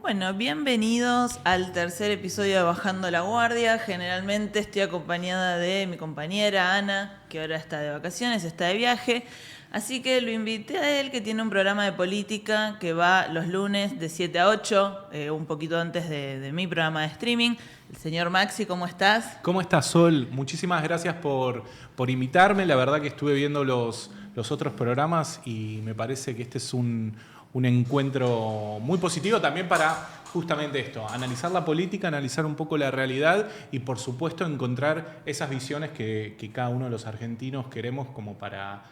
Bueno, bienvenidos al tercer episodio de Bajando la Guardia. Generalmente estoy acompañada de mi compañera Ana, que ahora está de vacaciones, está de viaje. Así que lo invité a él, que tiene un programa de política que va los lunes de 7 a 8, un poquito antes de mi programa de streaming. El señor Maxi, ¿cómo estás? ¿Cómo estás, Sol? Muchísimas gracias por invitarme. La verdad que estuve viendo los otros programas y me parece que este es un encuentro muy positivo también para justamente esto, analizar la política, analizar un poco la realidad y por supuesto encontrar esas visiones que cada uno de los argentinos queremos como para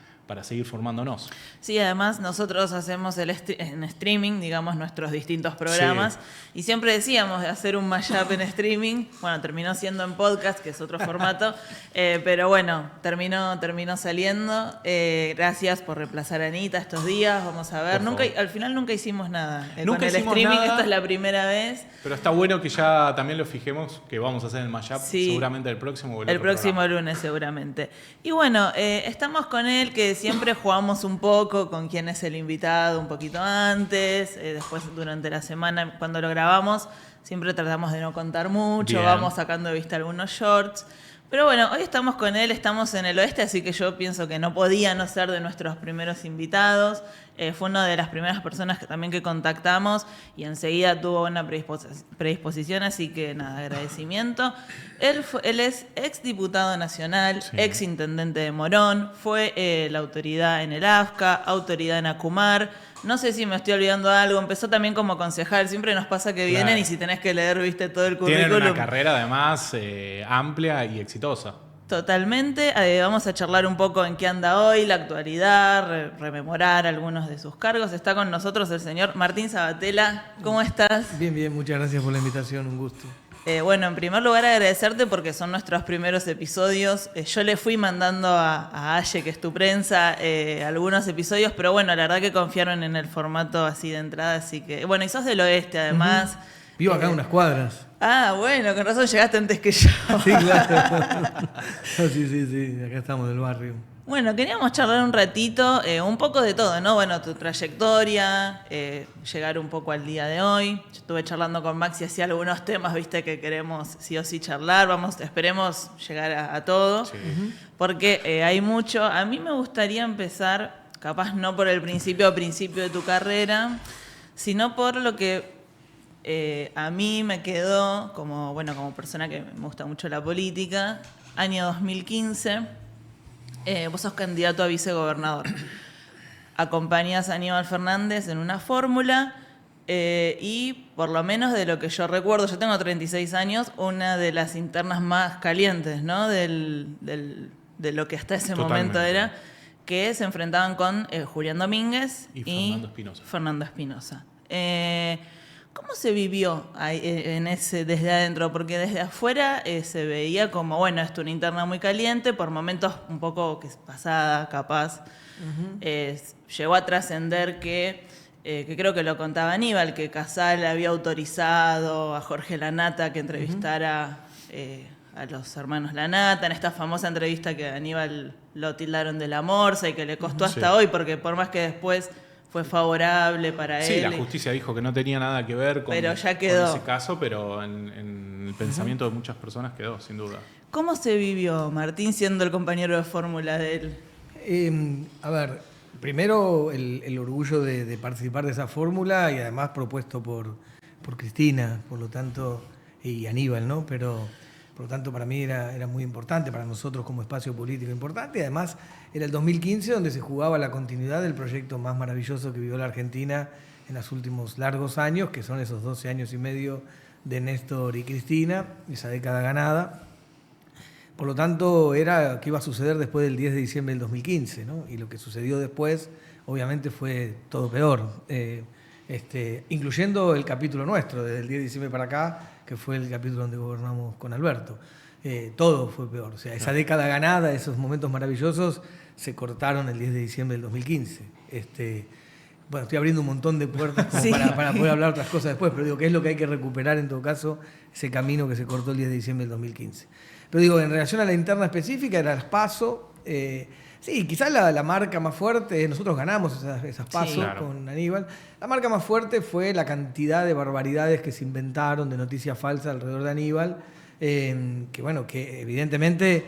seguir formándonos. Sí, además nosotros hacemos en streaming, digamos, nuestros distintos programas. Sí. Y siempre decíamos de hacer un mashup en streaming. Bueno, terminó siendo en podcast, que es otro formato. Pero bueno, terminó saliendo. Gracias por reemplazar a Anita estos días. Vamos a ver. Al final nunca hicimos nada. Nunca con el hicimos streaming, nada, esta es la primera vez. Pero está bueno que ya también lo fijemos, que vamos a hacer el mashup, sí, seguramente el próximo o el próximo programa. Lunes seguramente. Y bueno, estamos con él, que siempre jugamos un poco con quién es el invitado un poquito antes, después durante la semana cuando lo grabamos siempre tratamos de no contar mucho. Bien. Vamos sacando de vista algunos shorts. Pero bueno, hoy estamos con él, estamos en el oeste, así que yo pienso que no podía no ser de nuestros primeros invitados. Fue una de las primeras personas que contactamos y enseguida tuvo una predisposición, así que nada, agradecimiento. Él es ex diputado nacional, sí, ex intendente de Morón, fue la autoridad en el AFCA, autoridad en Acumar. No sé si me estoy olvidando de algo. Empezó también como concejal. Siempre nos pasa que vienen, claro, y si tenés que leer, viste, todo el currículum. Tienen una carrera además amplia y exitosa. Totalmente. Vamos a charlar un poco en qué anda hoy, la actualidad, rememorar algunos de sus cargos. Está con nosotros el señor Martín Sabatella. ¿Cómo estás? Bien, muchas gracias por la invitación, un gusto. Bueno, en primer lugar agradecerte porque son nuestros primeros episodios. Yo le fui mandando a Aye, que es tu prensa, algunos episodios, pero bueno, la verdad que confiaron en el formato así de entrada, así que... Bueno, y sos del oeste además. Uh-huh. Vivo acá unas cuadras. Ah, bueno, con razón llegaste antes que yo. Sí, claro. Sí, acá estamos del barrio. Bueno, queríamos charlar un ratito, un poco de todo, ¿no? Bueno, tu trayectoria, llegar un poco al día de hoy. Yo estuve charlando con Maxi hacia algunos temas, viste, que queremos sí o sí charlar. Esperemos llegar a todo, sí, porque hay mucho. A mí me gustaría empezar, capaz no por el principio de tu carrera, sino por lo que a mí me quedó como persona que me gusta mucho la política, año 2015. Vos sos candidato a vicegobernador. Acompañás a Aníbal Fernández en una fórmula y por lo menos de lo que yo recuerdo, yo tengo 36 años, una de las internas más calientes, ¿no? de lo que hasta ese momento era, que se enfrentaban con Julián Domínguez y Fernando Espinosa. ¿Cómo se vivió desde adentro? Porque desde afuera se veía como, bueno, esto es una interna muy caliente, por momentos un poco que es pasada, capaz. Uh-huh. Llegó a trascender que creo que lo contaba Aníbal, que Casal había autorizado a Jorge Lanata que entrevistara a los hermanos Lanata, en esta famosa entrevista que Aníbal lo tildaron de la morsa y que le costó hasta hoy, porque por más que después fue favorable para él. Sí, la justicia dijo que no tenía nada que ver con ese caso, pero en el pensamiento de muchas personas quedó, sin duda. ¿Cómo se vivió, Martín, siendo el compañero de fórmula de él? A ver, primero el orgullo de participar de esa fórmula y además propuesto por Cristina, por lo tanto, y Aníbal, ¿no? Pero por lo tanto para mí era muy importante, para nosotros como espacio político importante, y además era el 2015 donde se jugaba la continuidad del proyecto más maravilloso que vivió la Argentina en los últimos largos años, que son esos 12 años y medio de Néstor y Cristina, esa década ganada. Por lo tanto, era qué iba a suceder después del 10 de diciembre del 2015, ¿no? Y lo que sucedió después, obviamente, fue todo peor, incluyendo el capítulo nuestro, desde el 10 de diciembre para acá, que fue el capítulo donde gobernamos con Alberto. Todo fue peor. O sea, esa década ganada, esos momentos maravillosos, se cortaron el 10 de diciembre del 2015. Bueno, estoy abriendo un montón de puertas como para poder hablar otras cosas después, pero digo, ¿qué es lo que hay que recuperar en todo caso? Ese camino que se cortó el 10 de diciembre del 2015. Pero digo, en relación a la interna específica, era el PASO. Sí, quizás la marca más fuerte, nosotros ganamos esas pasos Sí. Claro. con Aníbal. La marca más fuerte fue la cantidad de barbaridades que se inventaron, de noticias falsas alrededor de Aníbal, que evidentemente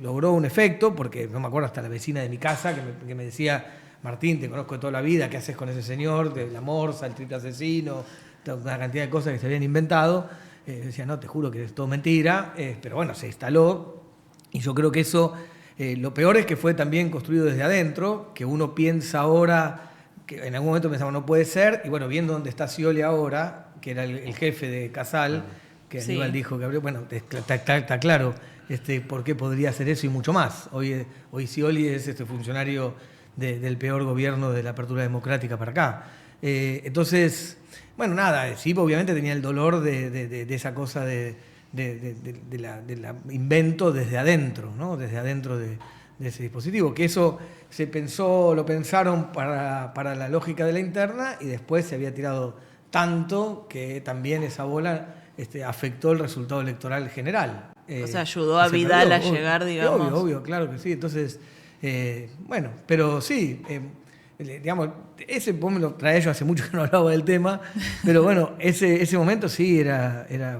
logró un efecto, porque no me acuerdo, hasta la vecina de mi casa que me decía: Martín, te conozco de toda la vida, ¿qué haces con ese señor? De la morsa, el triple asesino, una cantidad de cosas que se habían inventado. Decía: no, te juro que es todo mentira, pero bueno, se instaló, y yo creo que eso... lo peor es que fue también construido desde adentro, que uno piensa ahora, que en algún momento pensamos no puede ser, y bueno, viendo dónde está Scioli ahora, que era el jefe de Casal, que Sí. Aníbal dijo que abrió, bueno, está claro por qué podría hacer eso y mucho más. Hoy Scioli es funcionario del peor gobierno de la apertura democrática para acá. Entonces, bueno, nada, sí, obviamente tenía el dolor de esa cosa de la invento desde adentro, ¿no? Desde adentro de ese dispositivo, que eso lo pensaron para la lógica de la interna, y después se había tirado tanto que también esa bola afectó el resultado electoral general. O sea, ayudó a se Vidal perdió, a llegar, digamos. Obvio, claro que sí. Entonces, bueno, pero sí, digamos, vos me lo traes, yo hace mucho que no hablaba del tema, pero bueno, ese momento sí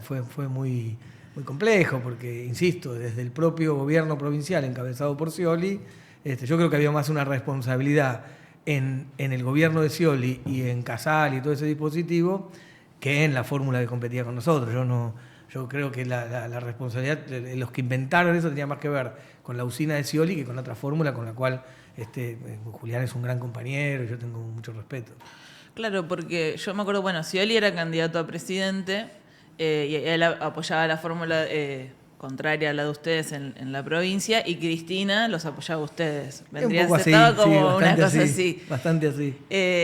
fue muy, muy complejo, porque, insisto, desde el propio gobierno provincial encabezado por Scioli, yo creo que había más una responsabilidad en el gobierno de Scioli y en Casal y todo ese dispositivo que en la fórmula que competía con nosotros. Yo creo que la responsabilidad de los que inventaron eso tenía más que ver con la usina de Scioli que con otra fórmula con la cual Julián es un gran compañero y yo tengo mucho respeto. Claro, porque yo me acuerdo, bueno, Scioli era candidato a presidente y él apoyaba la fórmula contraria a la de ustedes en la provincia, y Cristina los apoyaba a ustedes. Un poco así, Estaba como sí, una bastante cosa así. Bastante así.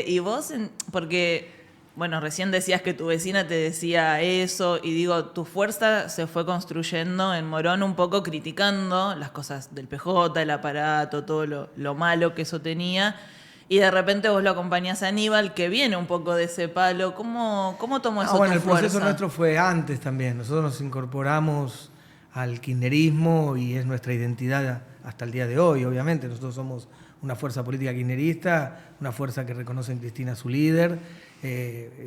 Y vos, porque, bueno, recién decías que tu vecina te decía eso, y digo, tu fuerza se fue construyendo en Morón un poco criticando las cosas del PJ, el aparato, todo lo malo que eso tenía, y de repente vos lo acompañás a Aníbal, que viene un poco de ese palo. ¿Cómo tomó eso Bueno, tu el proceso fuerza? nuestro fue antes también. Nosotros nos incorporamos al kirchnerismo y es nuestra identidad hasta el día de hoy, obviamente. Nosotros somos una fuerza política kirchnerista, una fuerza que reconoce en Cristina su líder.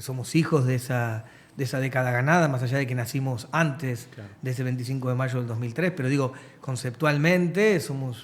Somos hijos de esa década ganada, más allá de que nacimos antes de ese 25 de mayo del 2003, pero digo, conceptualmente somos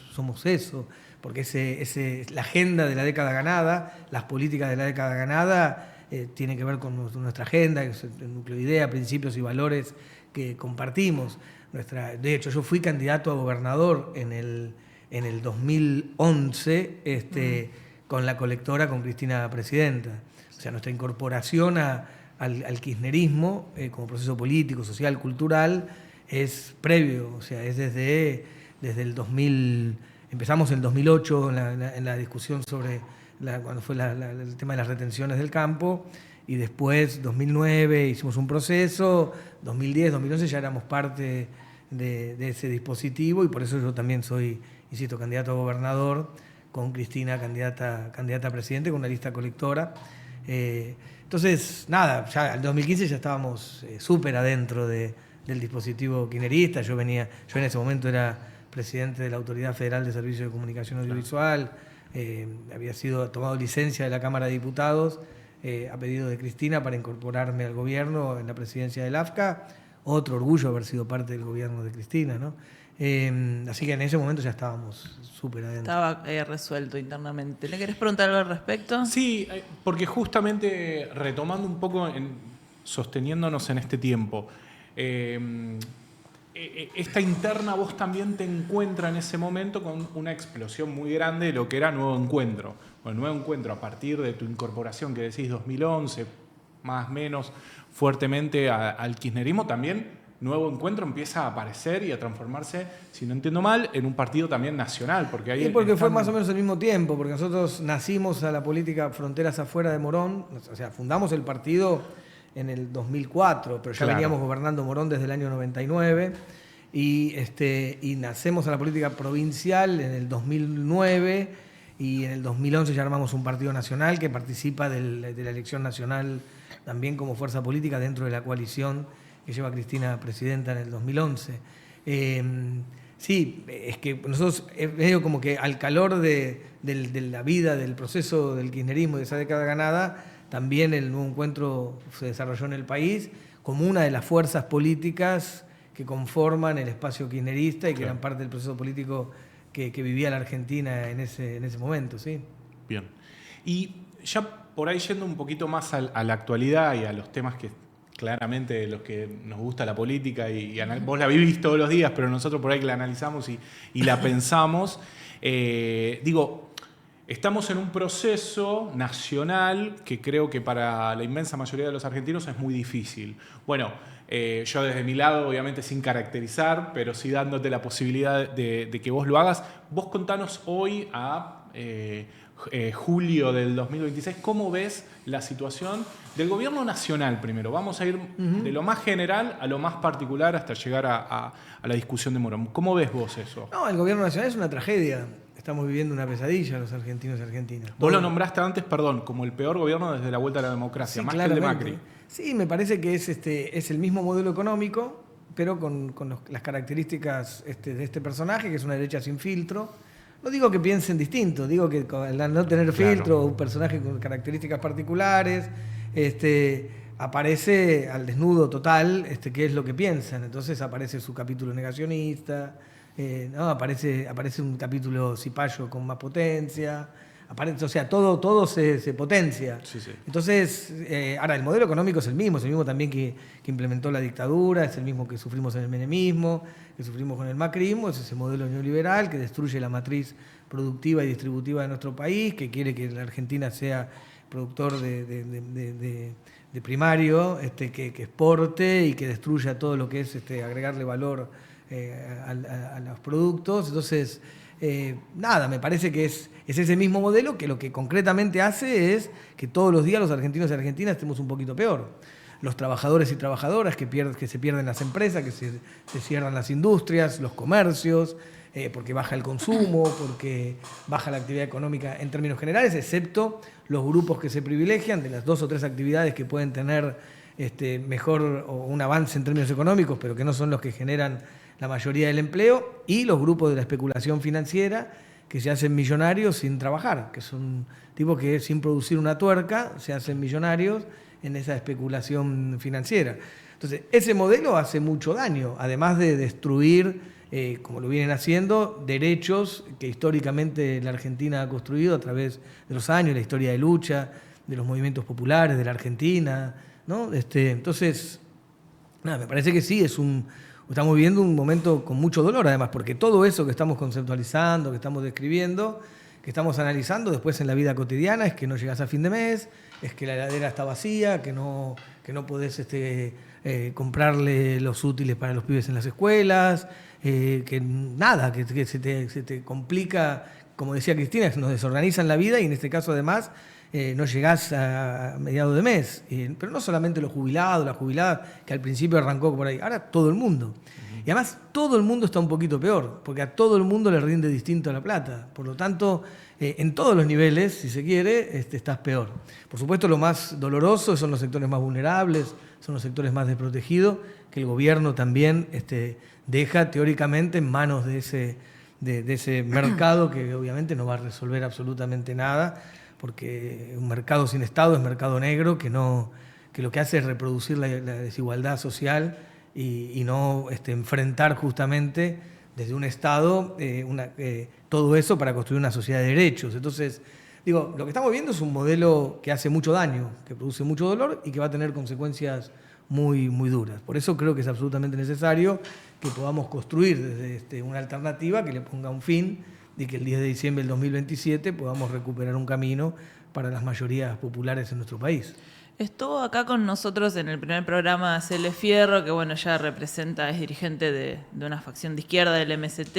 eso, porque la agenda de la década ganada, las políticas de la década ganada, tienen que ver con nuestra agenda, que es el núcleo de idea, principios y valores que compartimos. De hecho, yo fui candidato a gobernador en el 2011 con la colectora, con Cristina presidenta. O sea, nuestra incorporación al kirchnerismo como proceso político, social, cultural, es previo, o sea, es desde el 2000. Empezamos en el 2008 en la discusión sobre cuando fue el tema de las retenciones del campo, y después 2009 hicimos un proceso, 2010, 2011 ya éramos parte de ese dispositivo, y por eso yo también soy, insisto, candidato a gobernador, con Cristina candidata a presidente, con una lista colectora. Entonces, nada, ya en 2015 ya estábamos súper adentro del dispositivo kirchnerista. Yo en ese momento era presidente de la Autoridad Federal de Servicios de Comunicación Audiovisual, había tomado licencia de la Cámara de Diputados a pedido de Cristina para incorporarme al gobierno en la presidencia del AFCA. Otro orgullo haber sido parte del gobierno de Cristina, ¿no? Así que en ese momento ya estábamos súper adentro. Estaba resuelto internamente. ¿Le querés preguntar algo al respecto? Sí, porque justamente retomando un poco, sosteniéndonos en este tiempo, esta interna vos también te encuentras en ese momento con una explosión muy grande de lo que era Nuevo Encuentro. Bueno, Nuevo Encuentro, a partir de tu incorporación, que decís 2011, más o menos fuertemente al kirchnerismo, también Nuevo Encuentro empieza a aparecer y a transformarse, si no entiendo mal, en un partido también nacional. Porque fue más o menos al mismo tiempo, porque nosotros nacimos a la política Fronteras Afuera de Morón, o sea, fundamos el partido en el 2004, pero ya veníamos gobernando Morón desde el año 99, y nacemos a la política provincial en el 2009, y en el 2011 ya armamos un partido nacional que participa de la elección nacional también como fuerza política dentro de la coalición que lleva a Cristina presidenta en el 2011. Sí, es que nosotros es medio como que al calor de la vida, del proceso del kirchnerismo de esa década ganada, también el nuevo encuentro se desarrolló en el país como una de las fuerzas políticas que conforman el espacio kirchnerista y que eran parte del proceso político que vivía la Argentina en ese momento, ¿sí? Bien. Y ya por ahí yendo un poquito más a la actualidad y a los temas que claramente los que nos gusta la política y vos la vivís todos los días, pero nosotros por ahí que la analizamos y la pensamos, digo, estamos en un proceso nacional que creo que para la inmensa mayoría de los argentinos es muy difícil. Bueno, yo desde mi lado, obviamente sin caracterizar, pero sí dándote la posibilidad de que vos lo hagas. Vos contanos hoy a julio del 2026, ¿cómo ves la situación del gobierno nacional primero? Vamos a ir de lo más general a lo más particular hasta llegar a la discusión de Morón. ¿Cómo ves vos eso? No, el gobierno nacional es una tragedia. Estamos viviendo una pesadilla los argentinos y argentinas. Vos lo nombraste antes, perdón, como el peor gobierno desde la vuelta a la democracia, Sí, más claramente. que el de Macri. Sí, me parece que es el mismo modelo económico, pero con las características de este personaje, que es una derecha sin filtro. No digo que piensen distinto, digo que al no tener filtro, un personaje con características particulares, aparece al desnudo total qué es lo que piensan. Entonces aparece su capítulo negacionista, ¿no? aparece un capítulo cipayo con más potencia, o sea, todo se potencia. Sí, sí. Entonces, ahora el modelo económico es el mismo también que implementó la dictadura, es el mismo que sufrimos en el menemismo, que sufrimos con el macrismo, es ese modelo neoliberal que destruye la matriz productiva y distributiva de nuestro país, que quiere que la Argentina sea productor de primario, que exporte y que destruya todo lo que es agregarle valor a los productos. Entonces, nada, me parece que es ese mismo modelo que lo que concretamente hace es que todos los días los argentinos y argentinas estemos un poquito peor. Los trabajadores y trabajadoras que se pierden las empresas, que se cierran las industrias, los comercios, porque baja el consumo, porque baja la actividad económica en términos generales, excepto los grupos que se privilegian de las 2 o 3 actividades que pueden tener mejor o un avance en términos económicos, pero que no son los que generan la mayoría del empleo, y los grupos de la especulación financiera que se hacen millonarios sin trabajar, que son tipos que sin producir una tuerca se hacen millonarios en esa especulación financiera. Entonces, ese modelo hace mucho daño, además de destruir, como lo vienen haciendo, derechos que históricamente la Argentina ha construido a través de los años, la historia de lucha, de los movimientos populares de la Argentina, ¿no? Entonces, nada, me parece que sí, estamos viviendo un momento con mucho dolor, además, porque todo eso que estamos conceptualizando, que estamos describiendo, que estamos analizando después en la vida cotidiana, es que no llegas a fin de mes, es que la heladera está vacía, que no podés comprarle los útiles para los pibes en las escuelas, que nada, que se te complica, como decía Cristina, que nos desorganizan la vida y en este caso además no llegás a mediados de mes. Pero no solamente los jubilados, las jubiladas, que al principio arrancó por ahí, ahora todo el mundo. Y además todo el mundo está un poquito peor, porque a todo el mundo le rinde distinto la plata. Por lo tanto, en todos los niveles, si se quiere, estás peor. Por supuesto, lo más doloroso son los sectores más vulnerables, son los sectores más desprotegidos, que el gobierno también deja teóricamente en manos de ese mercado que obviamente no va a resolver absolutamente nada, porque un mercado sin Estado es mercado negro, que lo que hace es reproducir la desigualdad social y no enfrentar justamente desde un Estado todo eso para construir una sociedad de derechos. Entonces, digo, lo que estamos viendo es un modelo que hace mucho daño, que produce mucho dolor y que va a tener consecuencias muy, muy duras. Por eso creo que es absolutamente necesario que podamos construir desde una alternativa que le ponga un fin y que el 10 de diciembre del 2027 podamos recuperar un camino para las mayorías populares en nuestro país. Estuvo acá con nosotros en el primer programa Cele Fierro, que bueno, ella es dirigente de una facción de izquierda del MST,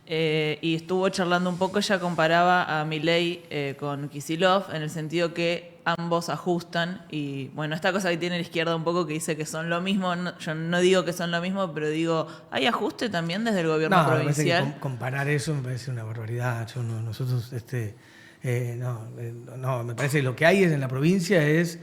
y estuvo charlando un poco. Ella comparaba a Milei con Kicillof en el sentido que ambos ajustan, y bueno, esta cosa que tiene la izquierda un poco que dice que son lo mismo, yo no digo que son lo mismo, pero digo, ¿hay ajuste también desde el gobierno provincial? Me parece que comparar eso me parece una barbaridad. Me parece que lo que hay en la provincia es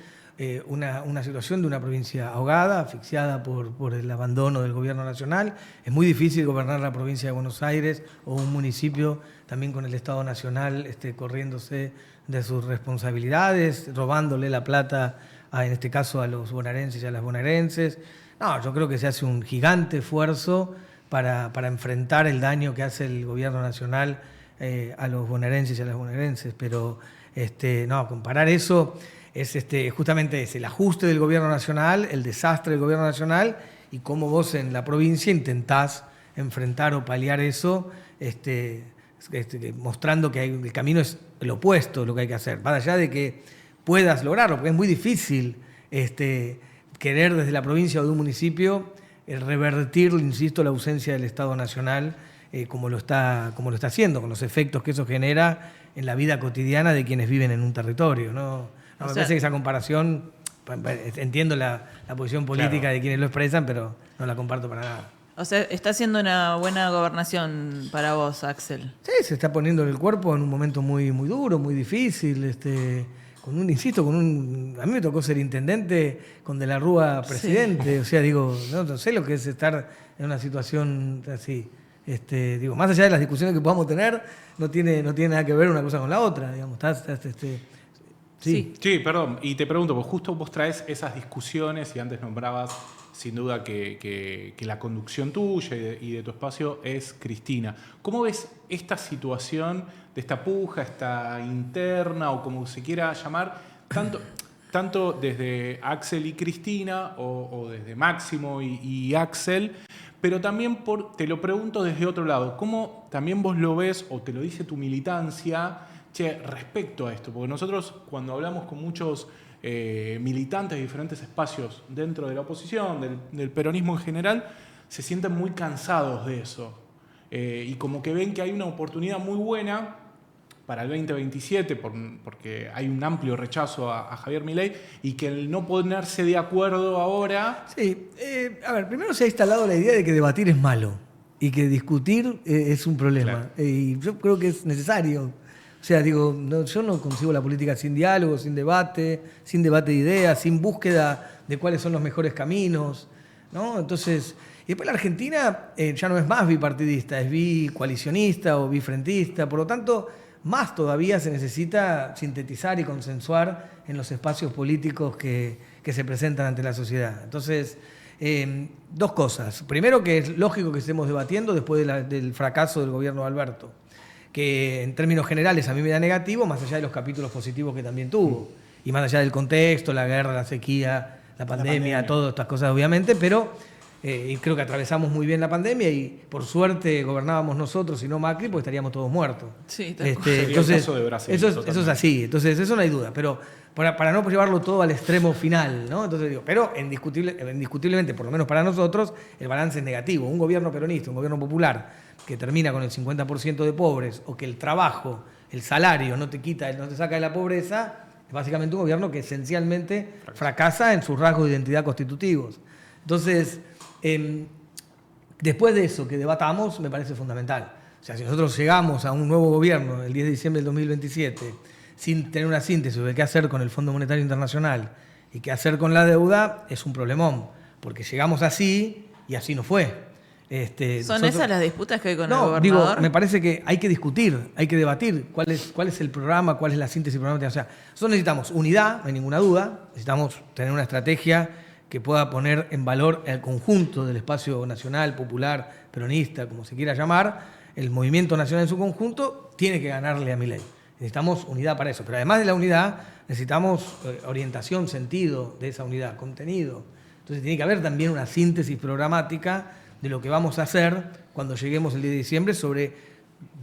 una situación de una provincia ahogada, asfixiada por el abandono del gobierno nacional. Es muy difícil gobernar la provincia de Buenos Aires o un municipio también con el Estado Nacional corriéndose de sus responsabilidades, robándole la plata, en este caso a los bonaerenses y a las bonaerenses. No, yo creo que se hace un gigante esfuerzo para enfrentar el daño que hace el gobierno nacional a los bonaerenses y a las bonaerenses, pero no, comparar eso es justamente el ajuste del gobierno nacional, el desastre del gobierno nacional y cómo vos en la provincia intentás enfrentar o paliar eso, mostrando que el camino es el opuesto de lo que hay que hacer, más allá de que puedas lograrlo, porque es muy difícil querer desde la provincia o de un municipio revertir, insisto, la ausencia del Estado Nacional como lo está haciendo, con los efectos que eso genera en la vida cotidiana de quienes viven en un territorio, ¿no? Me parece que esa comparación, entiendo la posición política claro de quienes lo expresan, pero no la comparto para nada. O sea, está haciendo una buena gobernación para vos, Axel. Sí, se está poniendo en el cuerpo en un momento muy, muy duro, muy difícil, a mí me tocó ser intendente con De la Rúa presidente, sí. O sea, digo, no sé lo que es estar en una situación así. Más allá de las discusiones que podamos tener, no tiene nada que ver una cosa con la otra, digamos. Sí, perdón, y te pregunto, pues justo vos traes esas discusiones y antes nombrabas sin duda que la conducción tuya y de tu espacio es Cristina. ¿Cómo ves esta situación de esta puja, esta interna o como se quiera llamar, tanto desde Axel y Cristina o desde Máximo y Axel, pero también te lo pregunto desde otro lado, ¿cómo también vos lo ves o te lo dice tu militancia respecto a esto? Porque nosotros cuando hablamos con muchos militantes de diferentes espacios dentro de la oposición, del peronismo en general, se sienten muy cansados de eso. Y como que ven que hay una oportunidad muy buena para el 2027, porque hay un amplio rechazo a Javier Milei, y que el no ponerse de acuerdo ahora... Sí, primero se ha instalado la idea de que debatir es malo y que discutir es un problema. Claro. Y yo creo que es necesario. O sea, yo no concibo la política sin diálogo, sin debate de ideas, sin búsqueda de cuáles son los mejores caminos, ¿no? Entonces, y después la Argentina ya no es más bipartidista, es bicoalicionista o bifrentista, por lo tanto, más todavía se necesita sintetizar y consensuar en los espacios políticos que se presentan ante la sociedad. Entonces, dos cosas. Primero, que es lógico que estemos debatiendo después del fracaso del gobierno de Alberto, que en términos generales a mí me da negativo, más allá de los capítulos positivos que también tuvo, y más allá del contexto, la guerra, la sequía, la pandemia, todas estas cosas obviamente, pero creo que atravesamos muy bien la pandemia y por suerte gobernábamos nosotros y no Macri, porque estaríamos todos muertos. Sí, entonces, eso es así, entonces eso no hay duda, pero para no llevarlo todo al extremo final, ¿no? Entonces pero indiscutiblemente, por lo menos para nosotros, el balance es negativo. Un gobierno peronista, un gobierno popular, que termina con el 50% de pobres, o que el trabajo, el salario no te saca de la pobreza, es básicamente un gobierno que esencialmente fracasa en sus rasgos de identidad constitutivos. Entonces, después de eso que debatamos, me parece fundamental. O sea, si nosotros llegamos a un nuevo gobierno el 10 de diciembre del 2027 sin tener una síntesis de qué hacer con el Fondo Monetario Internacional y qué hacer con la deuda, es un problemón, porque llegamos así y así no fue. ¿Son esas las disputas que hay con el gobernador? Me parece que hay que discutir, hay que debatir cuál es el programa, cuál es la síntesis programática. O sea, nosotros necesitamos unidad, no hay ninguna duda, necesitamos tener una estrategia que pueda poner en valor el conjunto del espacio nacional, popular, peronista, como se quiera llamar. El movimiento nacional en su conjunto tiene que ganarle a Milei. Necesitamos unidad para eso, pero además de la unidad necesitamos orientación, sentido de esa unidad, contenido. Entonces tiene que haber también una síntesis programática de lo que vamos a hacer cuando lleguemos el 10 de diciembre sobre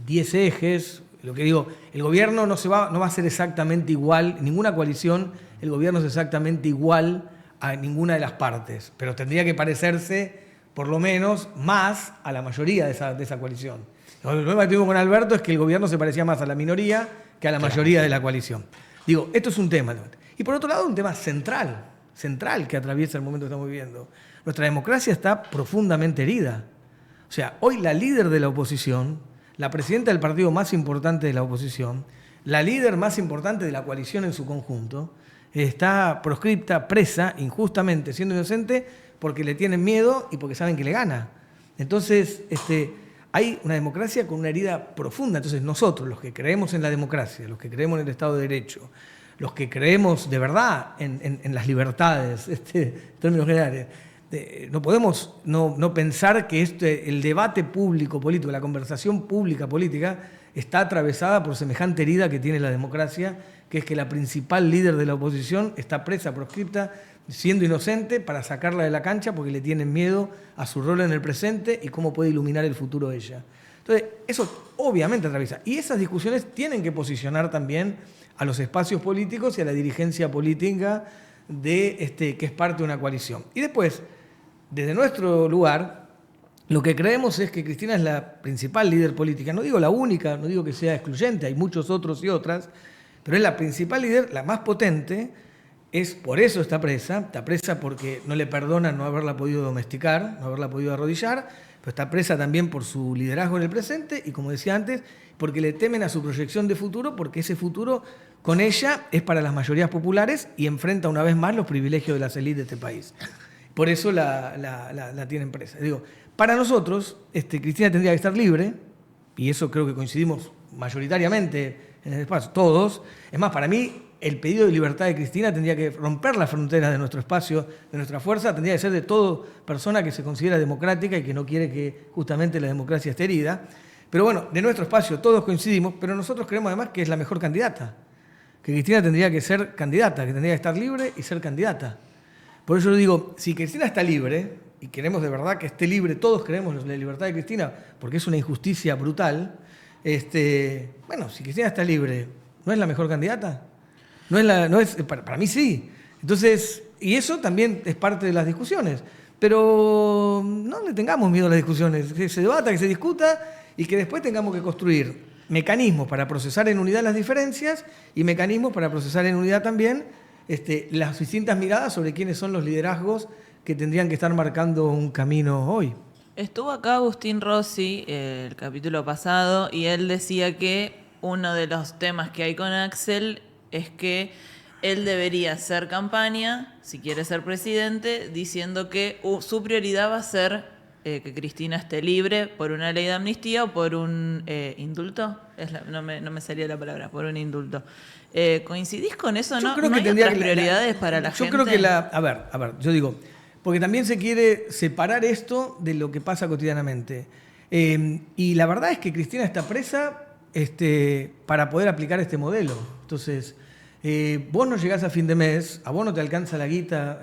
10 ejes. Lo que digo, el gobierno no va a ser exactamente igual, ninguna coalición, el gobierno es exactamente igual a ninguna de las partes, pero tendría que parecerse por lo menos más a la mayoría de esa coalición. Lo problema que tuvimos con Alberto es que el gobierno se parecía más a la minoría que a la mayoría de la coalición. Digo, esto es un tema. Y por otro lado, un tema central que atraviesa el momento que estamos viviendo. Nuestra democracia está profundamente herida. O sea, hoy la líder de la oposición, la presidenta del partido más importante de la oposición, la líder más importante de la coalición en su conjunto, está proscripta, presa, injustamente, siendo inocente, porque le tienen miedo y porque saben que le gana. Entonces, hay una democracia con una herida profunda. Entonces, nosotros, los que creemos en la democracia, los que creemos en el Estado de Derecho, los que creemos de verdad en las libertades, en términos generales, no podemos no pensar que el debate público político, la conversación pública política, está atravesada por semejante herida que tiene la democracia, que es que la principal líder de la oposición está presa, proscripta, siendo inocente, para sacarla de la cancha porque le tienen miedo a su rol en el presente y cómo puede iluminar el futuro de ella. Entonces, eso obviamente atraviesa. Y esas discusiones tienen que posicionar también a los espacios políticos y a la dirigencia política que es parte de una coalición. Y después, desde nuestro lugar, lo que creemos es que Cristina es la principal líder política. No digo la única, no digo que sea excluyente, hay muchos otros y otras, pero es la principal líder, la más potente. Por eso está presa porque no le perdonan no haberla podido domesticar, no haberla podido arrodillar, pero está presa también por su liderazgo en el presente y, como decía antes, porque le temen a su proyección de futuro, porque ese futuro con ella es para las mayorías populares y enfrenta una vez más los privilegios de las élites de este país. Por eso la tienen presa. Digo, para nosotros, Cristina tendría que estar libre, y eso creo que coincidimos mayoritariamente en el espacio, todos. Es más, para mí, el pedido de libertad de Cristina tendría que romper las fronteras de nuestro espacio, de nuestra fuerza, tendría que ser de toda persona que se considera democrática y que no quiere que justamente la democracia esté herida. Pero bueno, de nuestro espacio todos coincidimos, pero nosotros creemos además que es la mejor candidata, que Cristina tendría que ser candidata, que tendría que estar libre y ser candidata. Por eso yo digo, si Cristina está libre, y queremos de verdad que esté libre, todos queremos la libertad de Cristina, porque es una injusticia brutal, bueno, si Cristina está libre, ¿no es la mejor candidata? Para mí sí. Entonces, y eso también es parte de las discusiones. Pero no le tengamos miedo a las discusiones, que se debata, que se discuta y que después tengamos que construir mecanismos para procesar en unidad las diferencias y mecanismos para procesar en unidad también las distintas miradas sobre quiénes son los liderazgos que tendrían que estar marcando un camino hoy. Estuvo acá Agustín Rossi el capítulo pasado y él decía que uno de los temas que hay con Axel es que él debería hacer campaña, si quiere ser presidente, diciendo que su prioridad va a ser que Cristina esté libre por una ley de amnistía o por un indulto. No me salía la palabra, por un indulto. ¿Coincidís con eso? ¿No hay otras prioridades para la gente? Yo creo que a ver, yo digo, porque también se quiere separar esto de lo que pasa cotidianamente. Y la verdad es que Cristina está presa para poder aplicar este modelo. Entonces, vos no llegás a fin de mes, a vos no te alcanza la guita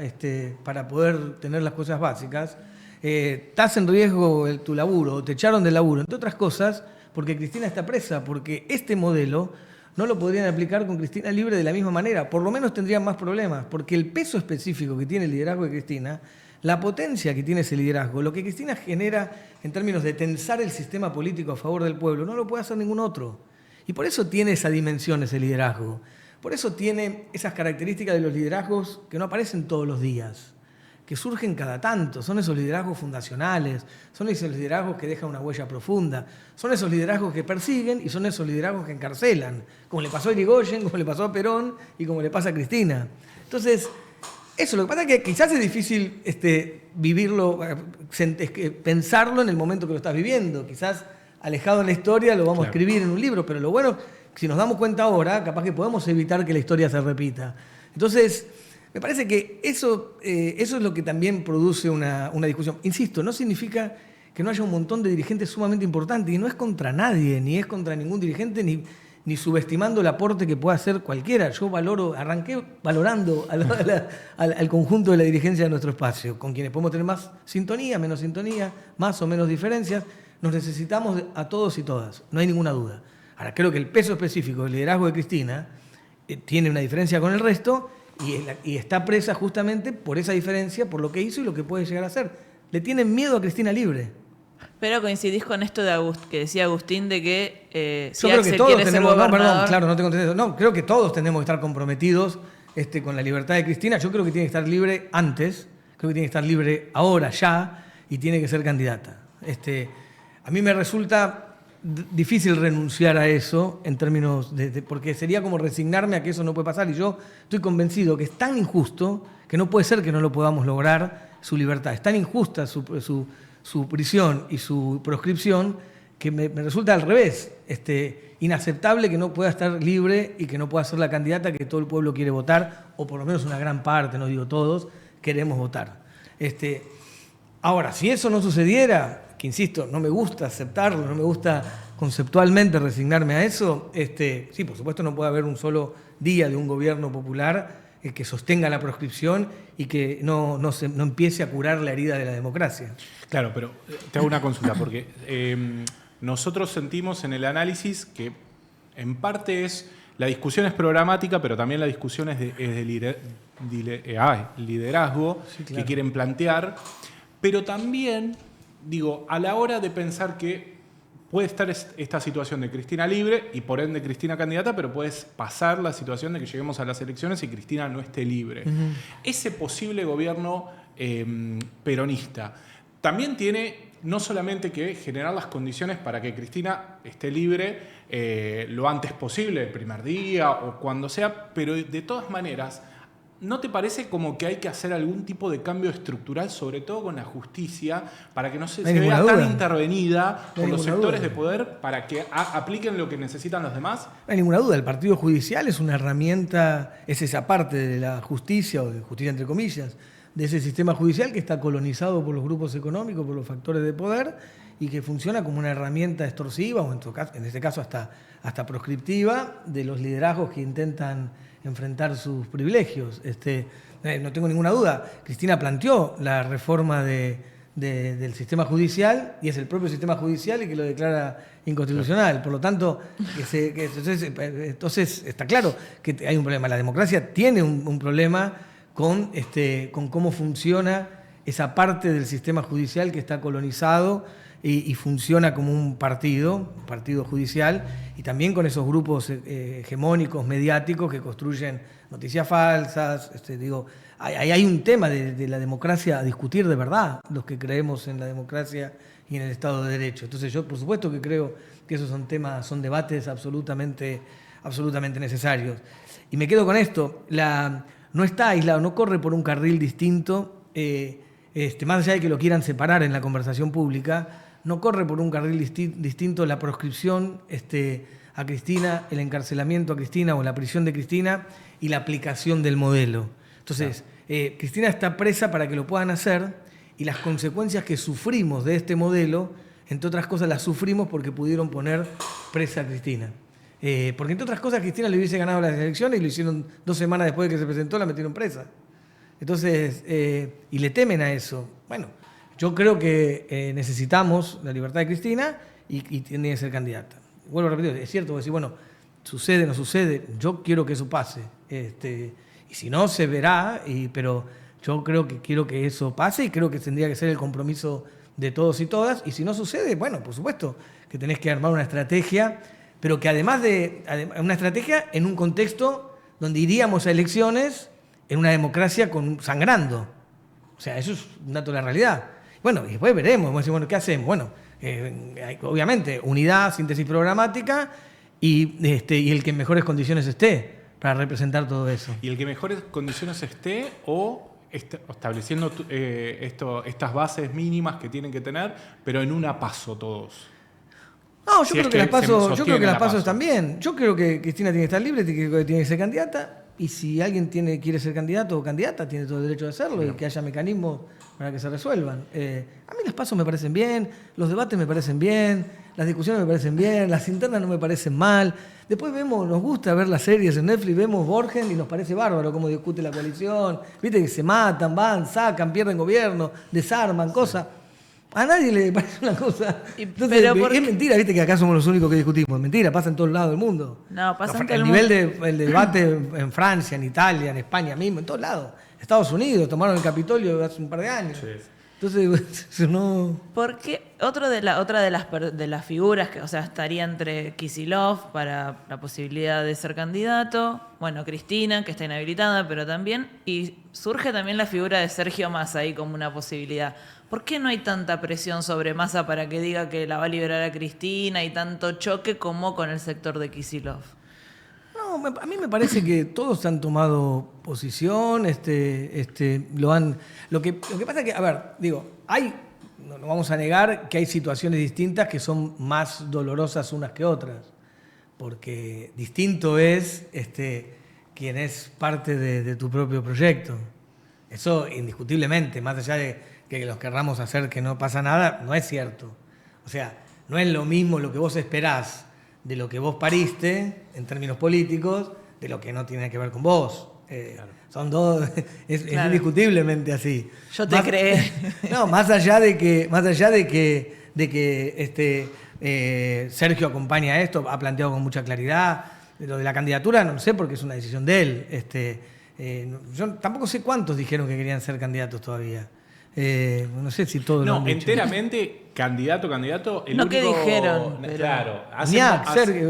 para poder tener las cosas básicas, estás en riesgo tu laburo, te echaron del laburo, entre otras cosas, porque Cristina está presa, porque este modelo no lo podrían aplicar con Cristina libre de la misma manera, por lo menos tendrían más problemas, porque el peso específico que tiene el liderazgo de Cristina, la potencia que tiene ese liderazgo, lo que Cristina genera en términos de tensar el sistema político a favor del pueblo, no lo puede hacer ningún otro. Y por eso tiene esa dimensión ese liderazgo. Por eso tiene esas características de los liderazgos que no aparecen todos los días, que surgen cada tanto. Son esos liderazgos fundacionales, son esos liderazgos que dejan una huella profunda, son esos liderazgos que persiguen y son esos liderazgos que encarcelan, como le pasó a Irigoyen, como le pasó a Perón y como le pasa a Cristina. Entonces, eso, lo que pasa es que quizás es difícil vivirlo, pensarlo en el momento que lo estás viviendo. Quizás alejado en la historia lo vamos a escribir en un libro, pero lo bueno, si nos damos cuenta ahora, capaz que podemos evitar que la historia se repita. Entonces, me parece que eso es lo que también produce una discusión. Insisto, no significa que no haya un montón de dirigentes sumamente importantes, y no es contra nadie, ni es contra ningún dirigente, ni subestimando el aporte que pueda hacer cualquiera. Yo arranqué valorando al conjunto de la dirigencia de nuestro espacio, con quienes podemos tener más sintonía, menos sintonía, más o menos diferencias. Nos necesitamos a todos y todas, no hay ninguna duda. Ahora, creo que el peso específico del liderazgo de Cristina tiene una diferencia con el resto y está presa justamente por esa diferencia, por lo que hizo y lo que puede llegar a hacer. Le tienen miedo a Cristina libre. Pero coincidís con esto que decía Agustín de que si yo creo Axel que todos quiere ser gobernador... No, creo que todos tenemos que estar comprometidos con la libertad de Cristina. Yo creo que tiene que estar libre antes, creo que tiene que estar libre ahora, ya, y tiene que ser candidata. A mí me resulta difícil renunciar a eso en términos porque sería como resignarme a que eso no puede pasar. Y yo estoy convencido que es tan injusto que no puede ser que no lo podamos lograr su libertad. Es tan injusta su prisión y su proscripción que me resulta al revés, inaceptable que no pueda estar libre y que no pueda ser la candidata que todo el pueblo quiere votar, o por lo menos una gran parte, no digo todos, queremos votar. Ahora, si eso no sucediera, que insisto, no me gusta aceptarlo, no me gusta conceptualmente resignarme a eso, sí, por supuesto no puede haber un solo día de un gobierno popular que sostenga la proscripción y que no empiece a curar la herida de la democracia. Claro, pero te hago una consulta, porque nosotros sentimos en el análisis que en parte la discusión es programática, pero también la discusión es de liderazgo, sí, claro, que quieren plantear, pero también, digo, a la hora de pensar que puede estar esta situación de Cristina libre y por ende Cristina candidata, pero puede pasar la situación de que lleguemos a las elecciones y Cristina no esté libre. Uh-huh. Ese posible gobierno peronista también tiene no solamente que generar las condiciones para que Cristina esté libre lo antes posible, el primer día o cuando sea, pero de todas maneras, ¿no te parece como que hay que hacer algún tipo de cambio estructural, sobre todo con la justicia, para que no se vea tan intervenida por los sectores de poder, para que apliquen lo que necesitan los demás? No hay ninguna duda, el partido judicial es una herramienta, es esa parte de la justicia, o de justicia entre comillas, de ese sistema judicial que está colonizado por los grupos económicos, por los factores de poder, y que funciona como una herramienta extorsiva, o en este caso hasta proscriptiva, de los liderazgos que intentan enfrentar sus privilegios. No tengo ninguna duda. Cristina planteó la reforma del sistema judicial y es el propio sistema judicial el que lo declara inconstitucional. Por lo tanto, entonces está claro que hay un problema. La democracia tiene un problema con cómo funciona esa parte del sistema judicial que está colonizado y funciona como un partido judicial, y también con esos grupos hegemónicos, mediáticos, que construyen noticias falsas. Hay un tema de la democracia a discutir de verdad, los que creemos en la democracia y en el Estado de Derecho. Entonces yo, por supuesto, que creo que esos son debates absolutamente necesarios. Y me quedo con esto, no está aislado, no corre por un carril distinto, más allá de que lo quieran separar en la conversación pública, no corre por un carril distinto la proscripción a Cristina, el encarcelamiento a Cristina o la prisión de Cristina y la aplicación del modelo. Entonces, Cristina está presa para que lo puedan hacer, y las consecuencias que sufrimos de este modelo, entre otras cosas, las sufrimos porque pudieron poner presa a Cristina. Porque entre otras cosas Cristina le hubiese ganado las elecciones y lo hicieron 2 semanas después de que se presentó, la metieron presa. Entonces, y le temen a eso. Bueno, yo creo que necesitamos la libertad de Cristina y tiene que ser candidata. Vuelvo a repetir, es cierto, decir, bueno, sucede, no sucede, yo quiero que eso pase. Y si no, se verá, pero yo quiero que eso pase, y creo que tendría que ser el compromiso de todos y todas. Y si no sucede, bueno, por supuesto que tenés que armar una estrategia, pero que además de una estrategia en un contexto donde iríamos a elecciones en una democracia sangrando. O sea, eso es un dato de la realidad. Bueno, y después veremos, vamos a decir, bueno, ¿qué hacemos? Bueno, obviamente, unidad, síntesis programática y el que en mejores condiciones esté para representar todo eso. Y el que en mejores condiciones esté, o estableciendo estas bases mínimas que tienen que tener, pero en una PASO todos. No, yo creo que las PASO están bien. Yo creo que Cristina tiene que estar libre, que tiene que ser candidata. Y si alguien quiere ser candidato o candidata, tiene todo el derecho de hacerlo, bien, y que haya mecanismos para que se resuelvan. A mí las PASO me parecen bien, los debates me parecen bien, las discusiones me parecen bien, las internas no me parecen mal. Después nos gusta ver las series en Netflix, vemos Borgen y nos parece bárbaro cómo discute la coalición. Viste que se matan, van, sacan, pierden gobierno, desarman, cosas. A nadie le parece una cosa. Entonces, es mentira, viste que acá somos los únicos que discutimos. Es mentira, pasa en todos lados del mundo. No, pasa en todo el mundo. El debate en Francia, en Italia, en España mismo, en todos lados. Estados Unidos, tomaron el Capitolio hace un par de años. Sí. Entonces, eso no... Porque otra de las figuras que, o sea, estaría entre Kicillof para la posibilidad de ser candidato, bueno, Cristina, que está inhabilitada, pero también, y surge también la figura de Sergio Massa ahí como una posibilidad. ¿Por qué no hay tanta presión sobre Massa para que diga que la va a liberar a Cristina y tanto choque como con el sector de Kicillof? No, a mí me parece que todos han tomado posición, lo han... Lo que pasa es que, a ver, digo, no vamos a negar que hay situaciones distintas que son más dolorosas unas que otras, porque distinto es quien es parte de tu propio proyecto. Eso indiscutiblemente, más allá de que los querramos hacer que no pasa nada, no es cierto. O sea, no es lo mismo lo que vos esperás de lo que vos pariste, en términos políticos, de lo que no tiene que ver con vos. Claro. Son dos, es indiscutiblemente así. Yo te creé. No, más allá de que Sergio acompaña esto, ha planteado con mucha claridad. Lo de la candidatura no sé porque es una decisión de él. Yo tampoco sé cuántos dijeron que querían ser candidatos todavía. No sé si todos lo han dicho. Enteramente candidato. El no, único, ¿qué dijeron? Claro.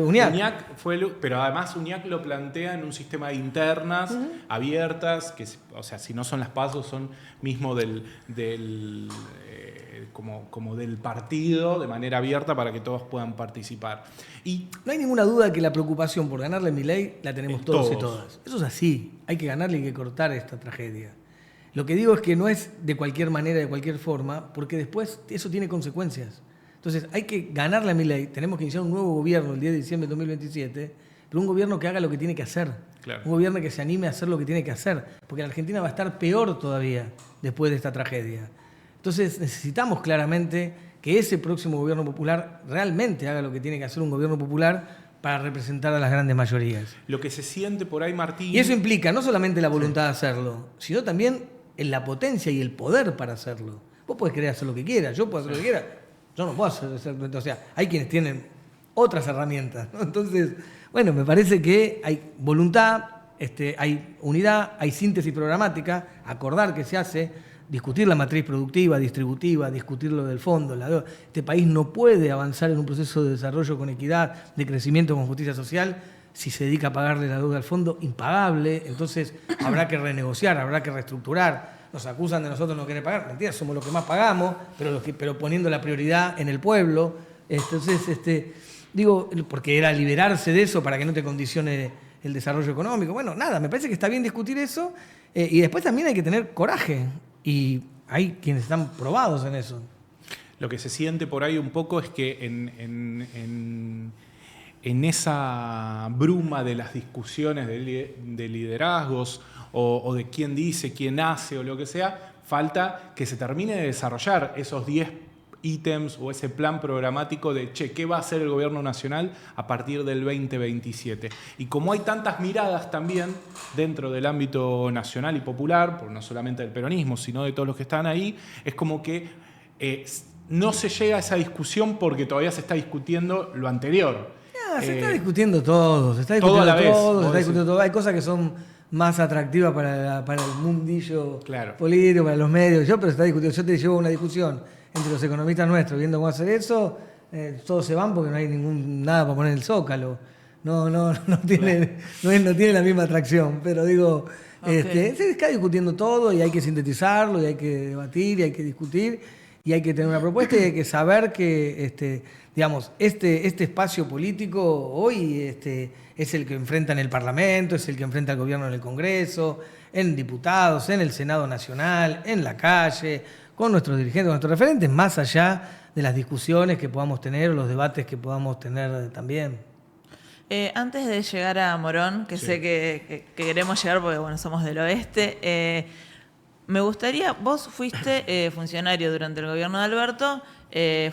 Uñac fue pero además Uñac lo plantea en un sistema de internas abiertas, que, o sea, si no son las PASO, son mismo como del partido, de manera abierta para que todos puedan participar. Y no hay ninguna duda que la preocupación por ganarle a Milei la tenemos todos y todas. Eso es así. Hay que ganarle y hay que cortar esta tragedia. Lo que digo es que no es de cualquier manera, de cualquier forma, porque después eso tiene consecuencias. Entonces hay que ganarle a Milei, tenemos que iniciar un nuevo gobierno el 10 de diciembre de 2027, pero un gobierno que haga lo que tiene que hacer. Claro. Un gobierno que se anime a hacer lo que tiene que hacer, porque la Argentina va a estar peor todavía después de esta tragedia. Entonces necesitamos claramente que ese próximo gobierno popular realmente haga lo que tiene que hacer un gobierno popular para representar a las grandes mayorías. Lo que se siente por ahí, Martín... Y eso implica no solamente la voluntad de hacerlo, sino también en la potencia y el poder para hacerlo. Vos podés querer hacer lo que quieras, yo puedo hacer lo que quiera, yo no puedo hacer, o sea, hay quienes tienen otras herramientas, ¿no? Entonces, bueno, me parece que hay voluntad, hay unidad, hay síntesis programática, acordar qué se hace, discutir la matriz productiva, distributiva, discutir lo del fondo, la deuda. Este país no puede avanzar en un proceso de desarrollo con equidad, de crecimiento con justicia social, si se dedica a pagarle la deuda al fondo, impagable. Entonces habrá que renegociar, habrá que reestructurar. Nos acusan de nosotros no querer pagar. Mentira, somos los que más pagamos, pero poniendo la prioridad en el pueblo. Entonces, digo, porque era liberarse de eso para que no te condicione el desarrollo económico. Bueno, nada, me parece que está bien discutir eso. Y después también hay que tener coraje. Y hay quienes están probados en eso. Lo que se siente por ahí un poco es que en esa bruma de las discusiones de liderazgos o de quién dice, quién hace o lo que sea, falta que se termine de desarrollar esos 10 ítems o ese plan programático de, ¿qué va a hacer el gobierno nacional a partir del 2027? Y como hay tantas miradas también dentro del ámbito nacional y popular, no solamente del peronismo, sino de todos los que están ahí, es como que no se llega a esa discusión porque todavía se está discutiendo lo anterior. Se está discutiendo todo, se está discutiendo todo. Hay cosas que son más atractivas para el mundillo político, para los medios. Pero se está discutiendo. Yo te llevo una discusión entre los economistas nuestros viendo cómo hacer eso. Todos se van porque no hay nada para poner en el Zócalo. No tiene la misma atracción. Pero digo, se está discutiendo todo y hay que sintetizarlo y hay que debatir y hay que discutir y hay que tener una propuesta y hay que saber que digamos, este espacio político hoy es el que enfrenta en el Parlamento, es el que enfrenta al gobierno en el Congreso, en diputados, en el Senado Nacional, en la calle, con nuestros dirigentes, con nuestros referentes, más allá de las discusiones que podamos tener o los debates que podamos tener también. Antes de llegar a Morón, que sé que queremos llegar porque bueno, somos del oeste, me gustaría, vos fuiste funcionario durante el gobierno de Alberto,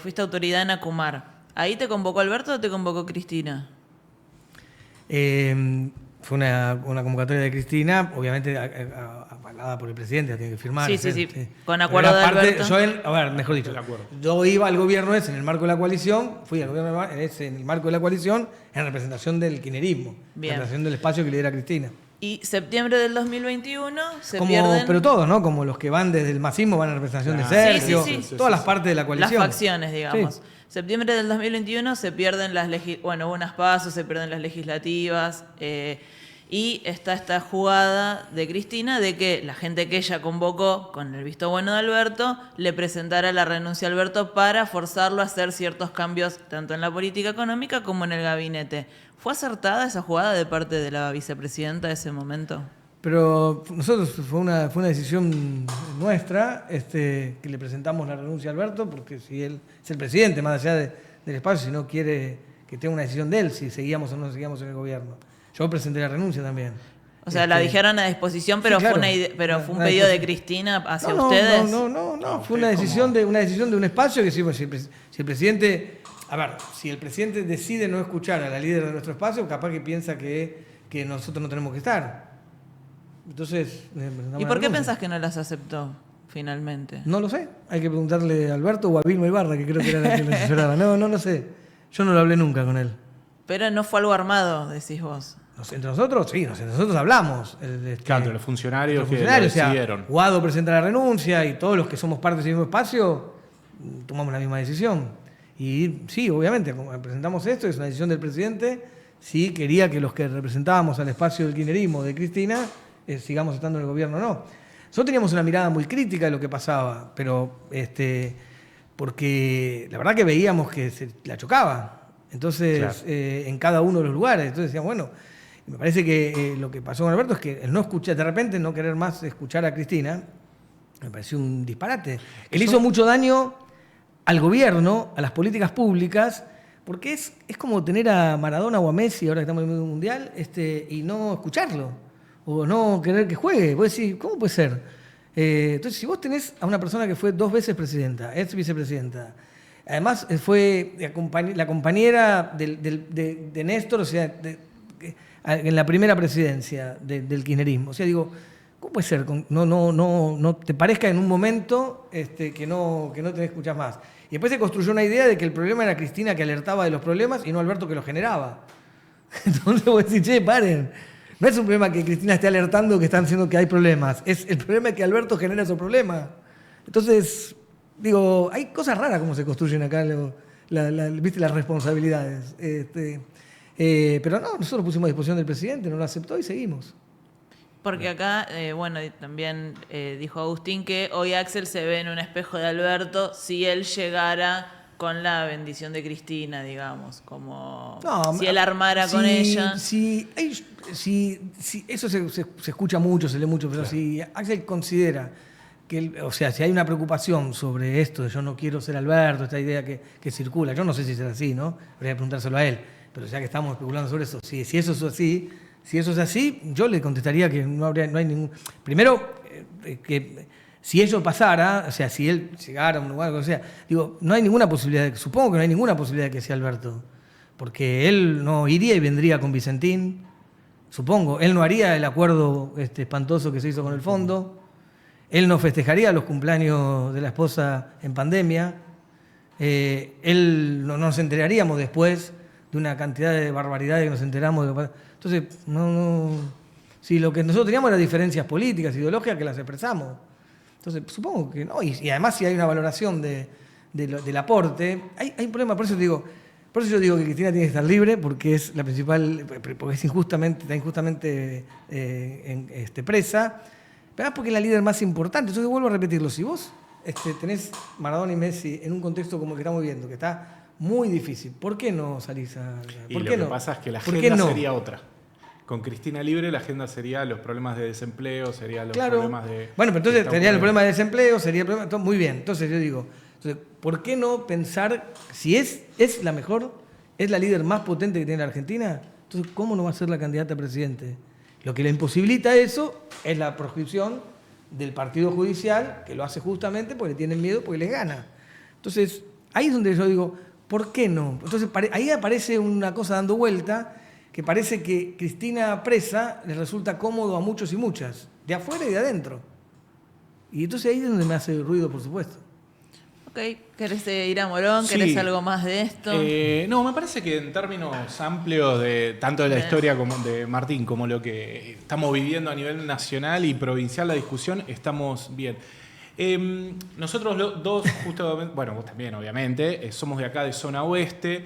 fuiste autoridad en Acumar. ¿Ahí te convocó Alberto o te convocó Cristina? Fue una convocatoria de Cristina, obviamente avalada por el presidente, la tiene que firmar. Sí. Con acuerdo de Alberto. Mejor dicho, yo iba al gobierno ese en el marco de la coalición, fui al gobierno ese en el marco de la coalición en representación del kirchnerismo, en representación del espacio que lidera Cristina. Y septiembre del 2021 se pierden... Pero todos, ¿no? Como los que van desde el masismo van a representación de Claro. Sergio, Sí. todas las partes de la coalición. Las facciones, digamos. Sí. Septiembre del 2021 se pierden hubo unas pasos, se pierden las legislativas, y está esta jugada de Cristina de que la gente que ella convocó con el visto bueno de Alberto le presentara la renuncia a Alberto para forzarlo a hacer ciertos cambios tanto en la política económica como en el gabinete. ¿Fue acertada esa jugada de parte de la vicepresidenta de ese momento? Pero nosotros fue una decisión nuestra que le presentamos la renuncia a Alberto, porque si él es el presidente, más allá del espacio, si no quiere que tenga una decisión de él, si seguíamos o no seguíamos en el gobierno. Yo presenté la renuncia también. O sea, la dijeron a disposición, pero sí, claro. fue un pedido de Cristina hacia ustedes. No, fue una decisión de un espacio que si el presidente, a ver, si el presidente decide no escuchar a la líder de nuestro espacio, capaz que piensa que nosotros no tenemos que estar. Entonces, ¿y por qué pensás que no las aceptó finalmente? No lo sé. Hay que preguntarle a Alberto o a Vilma Ibarra, que creo que era la que lo asesoraba. No lo sé. Yo no lo hablé nunca con él. Pero no fue algo armado, decís vos. Entre nosotros, sí, entre nosotros hablamos. Claro, los funcionarios que lo o decidieron. sea, Guado presenta la renuncia y todos los que somos parte de ese mismo espacio tomamos la misma decisión. Y sí, obviamente, como presentamos esto, es una decisión del presidente. Sí, quería que los que representábamos al espacio del kirchnerismo de Cristina sigamos estando en el gobierno o no. Nosotros teníamos una mirada muy crítica de lo que pasaba, pero porque la verdad que veíamos que se la chocaba. Entonces, claro. En cada uno de los lugares. Entonces decíamos, bueno, me parece que lo que pasó con Alberto es que el no escuchar, de repente no querer más escuchar a Cristina, me pareció un disparate. Él hizo mucho daño al gobierno, a las políticas públicas, porque es como tener a Maradona o a Messi, ahora que estamos en el mundo mundial, y no escucharlo, o no querer que juegue. Vos decís, ¿cómo puede ser? Entonces, si vos tenés a una persona que fue 2 veces presidenta, ex vicepresidenta, además fue la compañera de Néstor, o sea, en la primera presidencia del kirchnerismo. O sea, digo, ¿cómo puede ser? No te parezca en un momento que no te escuchas más. Y después se construyó una idea de que el problema era Cristina que alertaba de los problemas y no Alberto que los generaba. Entonces vos decís, che, paren. No es un problema que Cristina esté alertando que están diciendo que hay problemas. El problema es que Alberto genera esos problemas. Entonces, digo, hay cosas raras como se construyen acá, ¿viste? Las responsabilidades. Pero no, nosotros pusimos a disposición del presidente, no lo aceptó y seguimos. Porque acá, también dijo Agustín que hoy Axel se ve en un espejo de Alberto si él llegara con la bendición de Cristina, digamos, como si él armara con ella. Si eso se escucha mucho, se lee mucho, pero claro. Si Axel considera que, si hay una preocupación sobre esto, de yo no quiero ser Alberto, esta idea que circula, yo no sé si será así, ¿no? Habría que preguntárselo a él, pero ya que estamos especulando sobre eso, si eso es así, yo le contestaría que no hay ningún... Primero, que si ello pasara, o sea, si él llegara a un lugar, o sea, digo, no hay ninguna posibilidad, supongo que no hay ninguna posibilidad de que sea Alberto, porque él no iría y vendría con Vicentín, supongo, él no haría el acuerdo espantoso que se hizo con el fondo, él no festejaría los cumpleaños de la esposa en pandemia, él no nos enteraríamos después de una cantidad de barbaridades que nos enteramos. Entonces, si lo que nosotros teníamos eran diferencias políticas, ideológicas, que las expresamos. Entonces, supongo que no. Y además, si hay una valoración del aporte, hay un problema. Por eso yo digo que Cristina tiene que estar libre, porque es la principal, porque está injustamente presa. Pero porque es la líder más importante. Entonces, vuelvo a repetirlo. Si vos tenés Maradona y Messi en un contexto como el que estamos viendo, que está muy difícil, ¿por qué no salís a...? Y lo que pasa es que la agenda sería otra. Con Cristina libre, la agenda sería los problemas de desempleo, sería los problemas de... Bueno, pero entonces tendría el problema de desempleo, sería el problema... Muy bien, entonces yo digo, ¿por qué no pensar, si es la mejor, es la líder más potente que tiene la Argentina, entonces ¿cómo no va a ser la candidata a presidente? Lo que le imposibilita eso es la proscripción del partido judicial, que lo hace justamente porque le tienen miedo, porque les gana. Entonces, ahí es donde yo digo, ¿por qué no? Entonces, ahí aparece una cosa dando vuelta, que parece que Cristina presa les resulta cómodo a muchos y muchas, de afuera y de adentro. Y entonces ahí es donde me hace ruido, por supuesto. Ok, ¿querés ir a Morón? Sí. ¿Querés algo más de esto? No, me parece que en términos amplios de tanto de la historia como de Martín, como lo que estamos viviendo a nivel nacional y provincial, la discusión, estamos bien. Nosotros dos, justamente, bueno, vos también, obviamente, somos de acá, de zona oeste.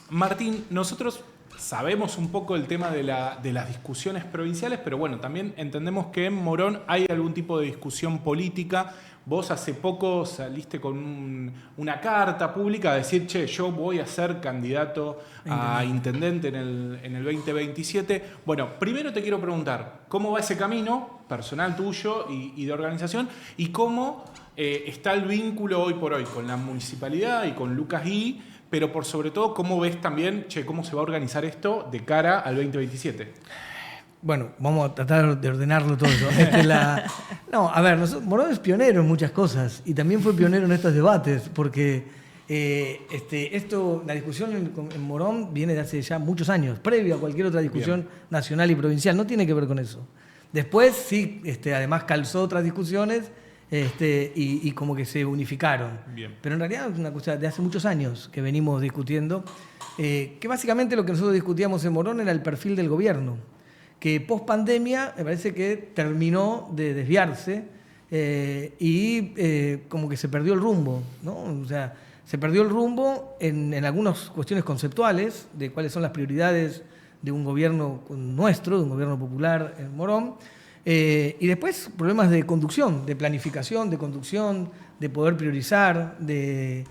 Martín, nosotros sabemos un poco el tema de las discusiones provinciales, pero bueno, también entendemos que en Morón hay algún tipo de discusión política. Vos hace poco saliste con una carta pública a decir, che, yo voy a ser candidato a intendente en el 2027. Bueno, primero te quiero preguntar, ¿cómo va ese camino personal tuyo y de organización? ¿Y cómo está el vínculo hoy por hoy con la municipalidad y con Lucas Gui? Pero por sobre todo, ¿cómo ves también, che, cómo se va a organizar esto de cara al 2027? Bueno, vamos a tratar de ordenarlo todo eso. No, a ver, Morón es pionero en muchas cosas y también fue pionero en estos debates, porque la discusión en Morón viene de hace ya muchos años, previo a cualquier otra discusión nacional y provincial, no tiene que ver con eso. Después sí, además calzó otras discusiones y como que se unificaron. Bien. Pero en realidad es una cosa de hace muchos años que venimos discutiendo, que básicamente lo que nosotros discutíamos en Morón era el perfil del gobierno, que post pandemia me parece que terminó de desviarse y como que se perdió el rumbo, ¿no? O sea, se perdió el rumbo en algunas cuestiones conceptuales de cuáles son las prioridades de un gobierno nuestro, de un gobierno popular en Morón, y después problemas de conducción, de planificación, de conducción, de poder priorizar, de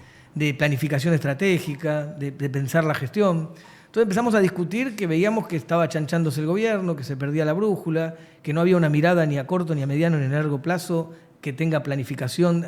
planificación estratégica, de pensar la gestión. Entonces empezamos a discutir que veíamos que estaba chanchándose el gobierno, que se perdía la brújula, que no había una mirada ni a corto, ni a mediano, ni a largo plazo que tenga planificación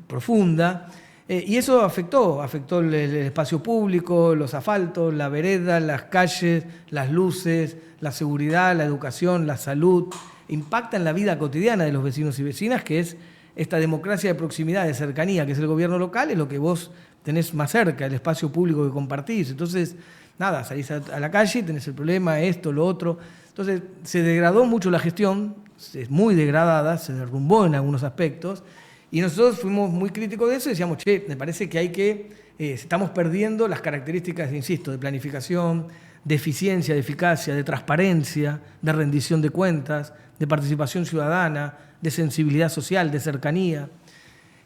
profunda. Y eso afectó el espacio público, los asfaltos, la vereda, las calles, las luces, la seguridad, la educación, la salud. Impacta en la vida cotidiana de los vecinos y vecinas, que es esta democracia de proximidad, de cercanía, que es el gobierno local, es lo que vos tenés más cerca, el espacio público que compartís. Entonces, nada, salís a la calle, tenés el problema, esto, lo otro. Entonces, se degradó mucho la gestión, es muy degradada, se derrumbó en algunos aspectos, y nosotros fuimos muy críticos de eso y decíamos, che, me parece que estamos perdiendo las características, insisto, de planificación, de eficiencia, de eficacia, de transparencia, de rendición de cuentas, de participación ciudadana, de sensibilidad social, de cercanía.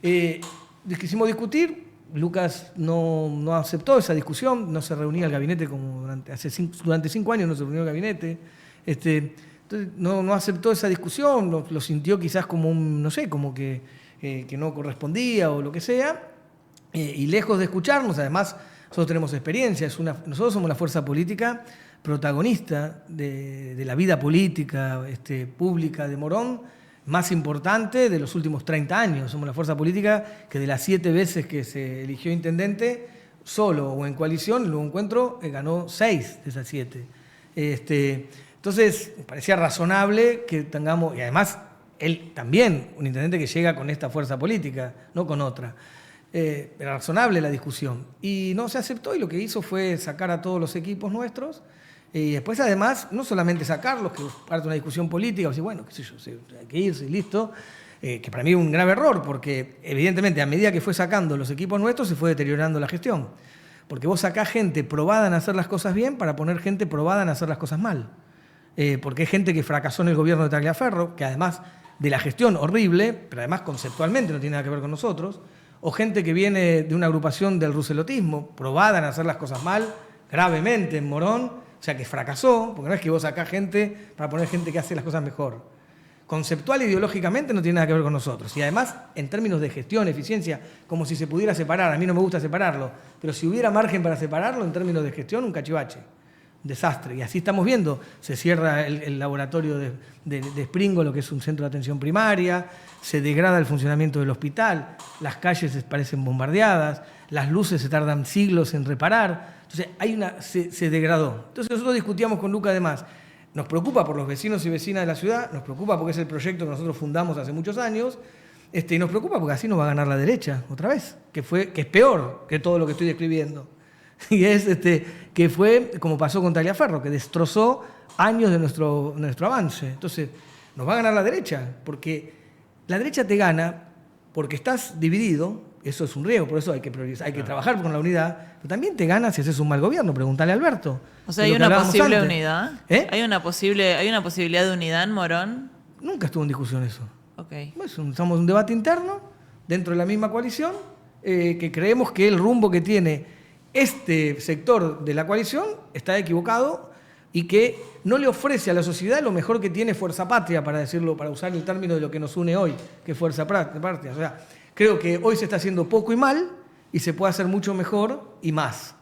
Quisimos discutir. Lucas no aceptó esa discusión, no se reunía el gabinete como durante 5 años no se reunió el gabinete. Entonces no aceptó esa discusión, lo sintió quizás como como que no correspondía o lo que sea. Y lejos de escucharnos, además nosotros tenemos experiencia, nosotros somos la fuerza política protagonista de la vida política pública de Morón, más importante de los últimos 30 años. Somos la fuerza política que de las 7 veces que se eligió intendente, solo o en coalición, en un encuentro, ganó 6 de esas 7. Entonces, parecía razonable que tengamos, y además, él también, un intendente que llega con esta fuerza política, no con otra. Era razonable la discusión. Y no se aceptó, y lo que hizo fue sacar a todos los equipos nuestros. Y después, además, no solamente sacarlos, que parte de una discusión política, o decir, bueno, qué sé yo, hay que irse y listo, que para mí es un grave error, porque evidentemente a medida que fue sacando los equipos nuestros se fue deteriorando la gestión. Porque vos sacás gente probada en hacer las cosas bien para poner gente probada en hacer las cosas mal. Porque hay gente que fracasó en el gobierno de Tagliaferro, que además de la gestión horrible, pero además conceptualmente no tiene nada que ver con nosotros, o gente que viene de una agrupación del ruselotismo, probada en hacer las cosas mal, gravemente en Morón. O sea, que fracasó, porque no es que vos sacás gente para poner gente que hace las cosas mejor. Conceptual e ideológicamente no tiene nada que ver con nosotros. Y además, en términos de gestión, eficiencia, como si se pudiera separar. A mí no me gusta separarlo, pero si hubiera margen para separarlo en términos de gestión, un cachivache. Un desastre. Y así estamos viendo. Se cierra el laboratorio de Springo, lo que es un centro de atención primaria, se degrada el funcionamiento del hospital, las calles parecen bombardeadas, las luces se tardan siglos en reparar. Entonces, se degradó. Entonces nosotros discutíamos con Luca además. Nos preocupa por los vecinos y vecinas de la ciudad, nos preocupa porque es el proyecto que nosotros fundamos hace muchos años, y nos preocupa porque así nos va a ganar la derecha otra vez, que es peor que todo lo que estoy describiendo. Y es que fue como pasó con Tagliaferro, que destrozó años de nuestro avance. Entonces, nos va a ganar la derecha, porque la derecha te gana porque estás dividido, eso es un riesgo, por eso hay que priorizar, hay que trabajar con la unidad, pero también te ganas si haces un mal gobierno, preguntale a Alberto. O sea, ¿hay una posible unidad? ¿Hay una posibilidad de unidad en Morón? Nunca estuvo en discusión eso. Okay. Estamos en un debate interno, dentro de la misma coalición, que creemos que el rumbo que tiene este sector de la coalición está equivocado y que no le ofrece a la sociedad lo mejor que tiene Fuerza Patria, para decirlo, para usar el término de lo que nos une hoy, que es Fuerza Patria. O sea, creo que hoy se está haciendo poco y mal y se puede hacer mucho mejor y más.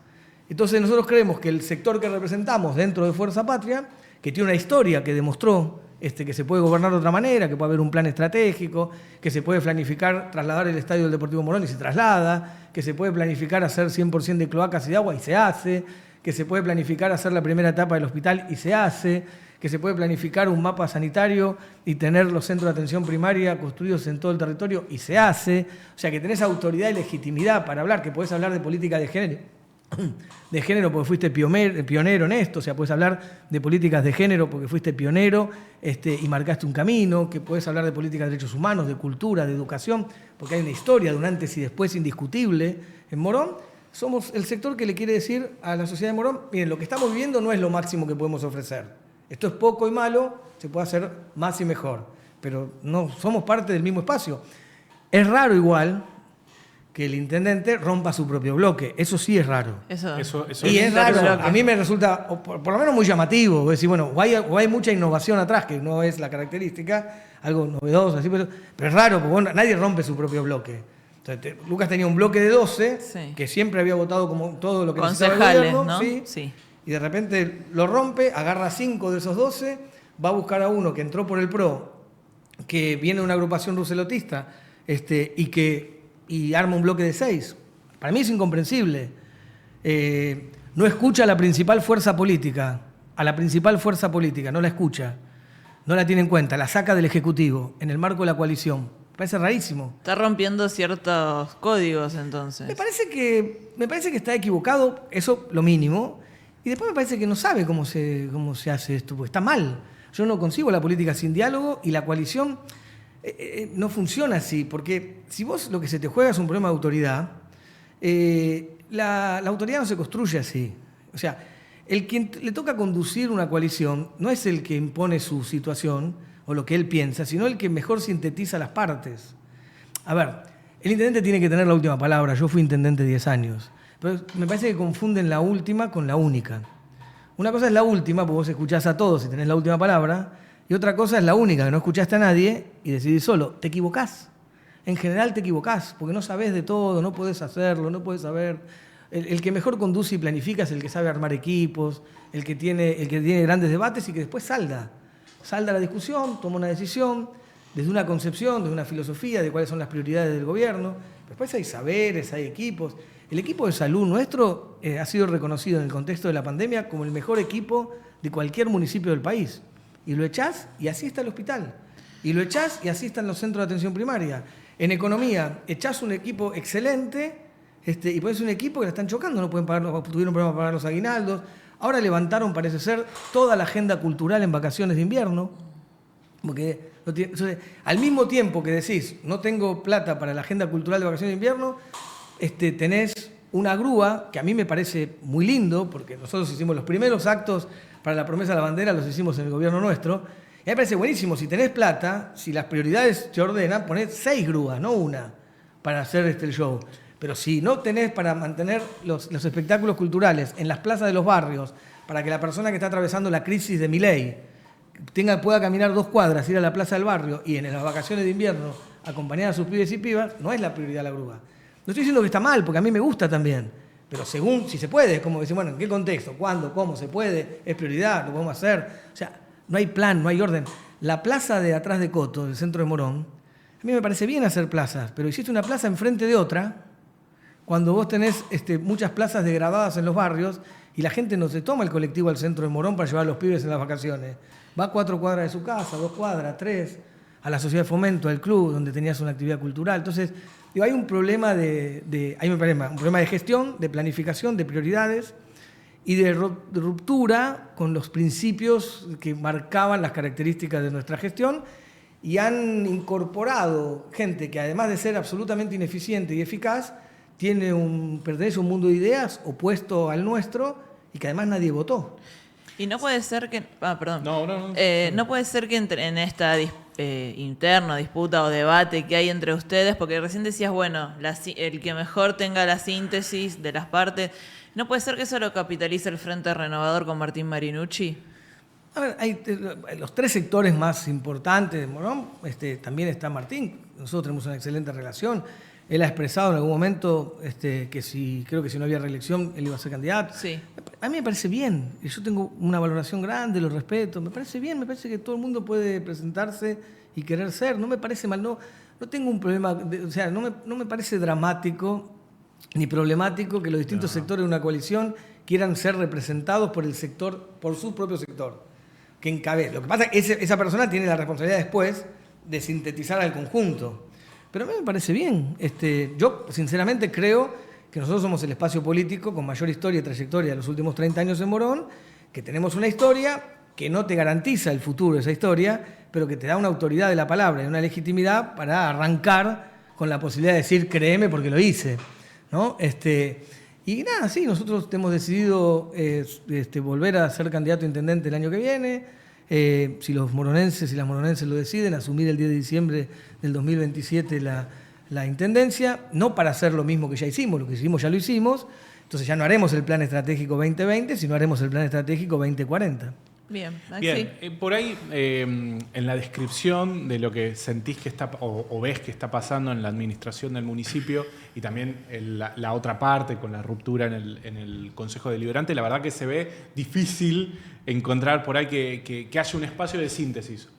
Entonces nosotros creemos que el sector que representamos dentro de Fuerza Patria, que tiene una historia que demostró que se puede gobernar de otra manera, que puede haber un plan estratégico, que se puede planificar trasladar el estadio del Deportivo Morón y se traslada, que se puede planificar hacer 100% de cloacas y de agua y se hace, que se puede planificar hacer la primera etapa del hospital y se hace, que se puede planificar un mapa sanitario y tener los centros de atención primaria construidos en todo el territorio y se hace. O sea, que tenés autoridad y legitimidad para hablar, que podés hablar de política de género porque fuiste pionero en esto, o sea, puedes hablar de políticas de género porque fuiste pionero y marcaste un camino, que puedes hablar de políticas de derechos humanos, de cultura, de educación, porque hay una historia de un antes y después indiscutible en Morón. Somos el sector que le quiere decir a la sociedad de Morón, miren, lo que estamos viviendo no es lo máximo que podemos ofrecer. Esto es poco y malo, se puede hacer más y mejor, pero no somos parte del mismo espacio. Es raro igual que el intendente rompa su propio bloque. Eso sí es raro. Eso y es raro. A mí me resulta, por lo menos, muy llamativo. Decir, bueno, o hay mucha innovación atrás, que no es la característica, algo novedoso, así, pero es raro, porque bueno, nadie rompe su propio bloque. Entonces, Lucas tenía un bloque de 12, sí, que siempre había votado como todo lo que necesitaba el gobierno, ¿no? ¿Sí? Sí. Y de repente lo rompe, agarra 5 de esos 12, va a buscar a uno que entró por el PRO, que viene de una agrupación ruselotista, y arma un bloque de 6. Para mí es incomprensible. No escucha a la principal fuerza política, no la escucha, no la tiene en cuenta, la saca del Ejecutivo en el marco de la coalición. Me parece rarísimo. Está rompiendo ciertos códigos, entonces. Me parece que está equivocado, eso lo mínimo, y después me parece que no sabe cómo se hace esto, porque está mal. Yo no concibo la política sin diálogo y la coalición no funciona así, porque si vos lo que se te juega es un problema de autoridad, la autoridad no se construye así. O sea, el quien le toca conducir una coalición no es el que impone su situación o lo que él piensa, sino el que mejor sintetiza las partes. A ver, el intendente tiene que tener la última palabra. Yo fui intendente 10 años, pero me parece que confunden la última con la única. Una cosa es la última, porque vos escuchás a todos y tenés la última palabra, y otra cosa es la única, que no escuchaste a nadie y decidís solo. Te equivocás. En general te equivocás, porque no sabés de todo, no podés hacerlo, no podés saber. El que mejor conduce y planifica es el que sabe armar equipos, el que tiene grandes debates y que después salda la discusión, toma una decisión, desde una concepción, desde una filosofía de cuáles son las prioridades del gobierno. Después hay saberes, hay equipos. El equipo de salud nuestro ha sido reconocido en el contexto de la pandemia como el mejor equipo de cualquier municipio del país. Y lo echás y así está el hospital. Y lo echás y así están los centros de atención primaria. En economía, echás un equipo excelente y pones un equipo que la están chocando, no pueden pagar, tuvieron problemas para pagar los aguinaldos. Ahora levantaron, parece ser, toda la agenda cultural en vacaciones de invierno. Porque al mismo tiempo que decís, no tengo plata para la agenda cultural de vacaciones de invierno, tenés una grúa, que a mí me parece muy lindo, porque nosotros hicimos los primeros actos para la promesa de la bandera, los hicimos en el gobierno nuestro. Y a mí me parece buenísimo, si tenés plata, si las prioridades te ordenan, ponés 6 grúas, no una, para hacer el show. Pero si no tenés para mantener los espectáculos culturales en las plazas de los barrios, para que la persona que está atravesando la crisis de Milei pueda caminar 2 cuadras, ir a la plaza del barrio y en las vacaciones de invierno acompañar a sus pibes y pibas, no es la prioridad la grúa. No estoy diciendo que está mal, porque a mí me gusta también, pero según si se puede, es como decir, bueno, ¿en qué contexto? ¿Cuándo? ¿Cómo? ¿Se puede? ¿Es prioridad? ¿Lo podemos hacer? O sea, no hay plan, no hay orden. La plaza de atrás de Coto, del centro de Morón, a mí me parece bien hacer plazas, pero hiciste una plaza enfrente de otra, cuando vos tenés muchas plazas degradadas en los barrios y la gente no se toma el colectivo al centro de Morón para llevar a los pibes en las vacaciones. Va a 4 cuadras de su casa, 2 cuadras, 3, a la sociedad de fomento, al club, donde tenías una actividad cultural. Entonces, hay un problema un problema de gestión, de planificación, de prioridades y de ruptura con los principios que marcaban las características de nuestra gestión y han incorporado gente que además de ser absolutamente ineficiente y eficaz, pertenece a un mundo de ideas opuesto al nuestro y que además nadie votó. Y no puede ser que... perdón. No. No puede ser que en esta interna disputa o debate que hay entre ustedes, porque recién decías, bueno, el que mejor tenga la síntesis de las partes, ¿no puede ser que eso lo capitalice el Frente Renovador con Martín Marinucci? A ver, hay los 3 sectores más importantes de Morón, también está Martín. Nosotros tenemos una excelente relación. Él ha expresado en algún momento creo que si no había reelección, él iba a ser candidato. Sí. A mí me parece bien. Yo tengo una valoración grande, lo respeto. Me parece bien, me parece que todo el mundo puede presentarse y querer ser. No me parece mal, no tengo un problema, no me parece dramático ni problemático que los distintos sectores de una coalición quieran ser representados por su propio sector, que encabeza. Lo que pasa es que esa persona tiene la responsabilidad después de sintetizar al conjunto. Pero a mí me parece bien. Yo, sinceramente, creo que nosotros somos el espacio político con mayor historia y trayectoria de los últimos 30 años en Morón, que tenemos una historia que no te garantiza el futuro de esa historia, pero que te da una autoridad de la palabra y una legitimidad para arrancar con la posibilidad de decir, créeme porque lo hice, ¿no? Y nada, sí, nosotros hemos decidido volver a ser candidato a intendente el año que viene. Si los moronenses y las moronenses lo deciden, asumir el 10 de diciembre del 2027 la intendencia, no para hacer lo mismo que ya hicimos, lo que hicimos ya lo hicimos, entonces ya no haremos el plan estratégico 2020, sino haremos el plan estratégico 2040. Bien, por ahí, en la descripción de lo que sentís que está o ves que está pasando en la administración del municipio y también la otra parte con la ruptura en el Consejo Deliberante, la verdad que se ve difícil encontrar por ahí que haya un espacio de síntesis,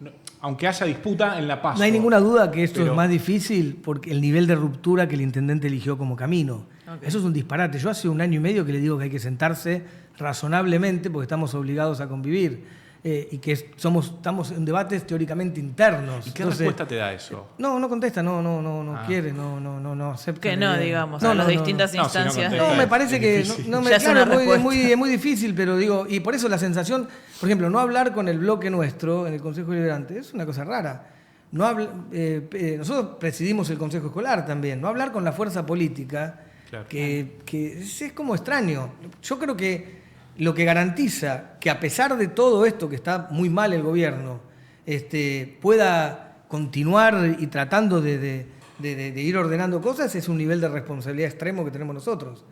aunque haya disputa en la PASO. No hay ninguna duda que esto es más difícil porque el nivel de ruptura que el intendente eligió como camino. Okay. Eso es un disparate. Yo hace 1 año y medio que le digo que hay que sentarse razonablemente porque estamos obligados a convivir y que estamos en debates teóricamente internos. ¿Y qué respuesta te da eso? No contesta, no quiere, no acepta. Que no, digamos, a las distintas instancias. No, me parece que es muy difícil, pero digo, y por eso la sensación, por ejemplo, no hablar con el bloque nuestro en el Consejo Deliberante es una cosa rara. Nosotros presidimos el Consejo Escolar también, no hablar con la fuerza política, claro, que es como extraño. Yo creo que lo que garantiza que a pesar de todo esto que está muy mal el gobierno, pueda continuar y tratando de ir ordenando cosas es un nivel de responsabilidad extremo que tenemos nosotros.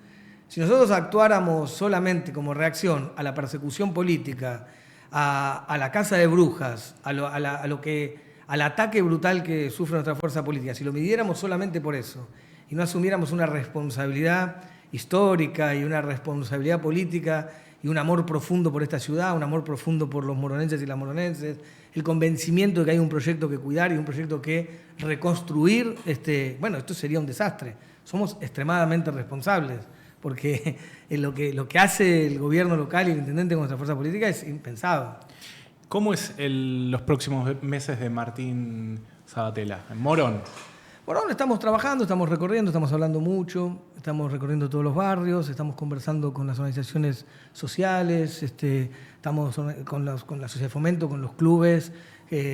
Si nosotros actuáramos solamente como reacción a la persecución política, a la caza de brujas, al ataque brutal que sufre nuestra fuerza política, si lo midiéramos solamente por eso y no asumiéramos una responsabilidad histórica y una responsabilidad política y un amor profundo por esta ciudad, un amor profundo por los moronenses y las moronenses, el convencimiento de que hay un proyecto que cuidar y un proyecto que reconstruir, esto sería un desastre. Somos extremadamente responsables, porque lo que hace el gobierno local y el intendente con nuestra fuerza política es impensado. ¿Cómo es los próximos meses de Martín Sabatella en Morón? Morón estamos trabajando, estamos recorriendo, estamos hablando mucho, estamos recorriendo todos los barrios, estamos conversando con las organizaciones sociales, estamos con la Sociedad de Fomento, con los clubes,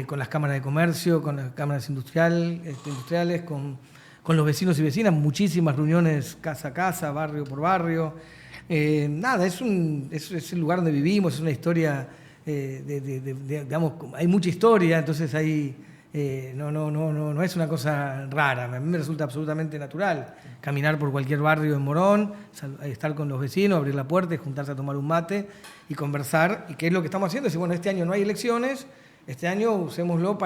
con las cámaras de comercio, con las cámaras industriales, con los vecinos y vecinas, muchísimas reuniones casa a casa, barrio por barrio. Es el lugar donde vivimos, es una historia, digamos, hay mucha historia, entonces hay... No es una cosa rara, a mí me resulta absolutamente natural caminar por cualquier barrio en Morón, estar con los vecinos, abrir la puerta y juntarse a tomar un mate y conversar, y qué es lo que estamos haciendo. Si bueno, este año no hay elecciones, este año usémoslo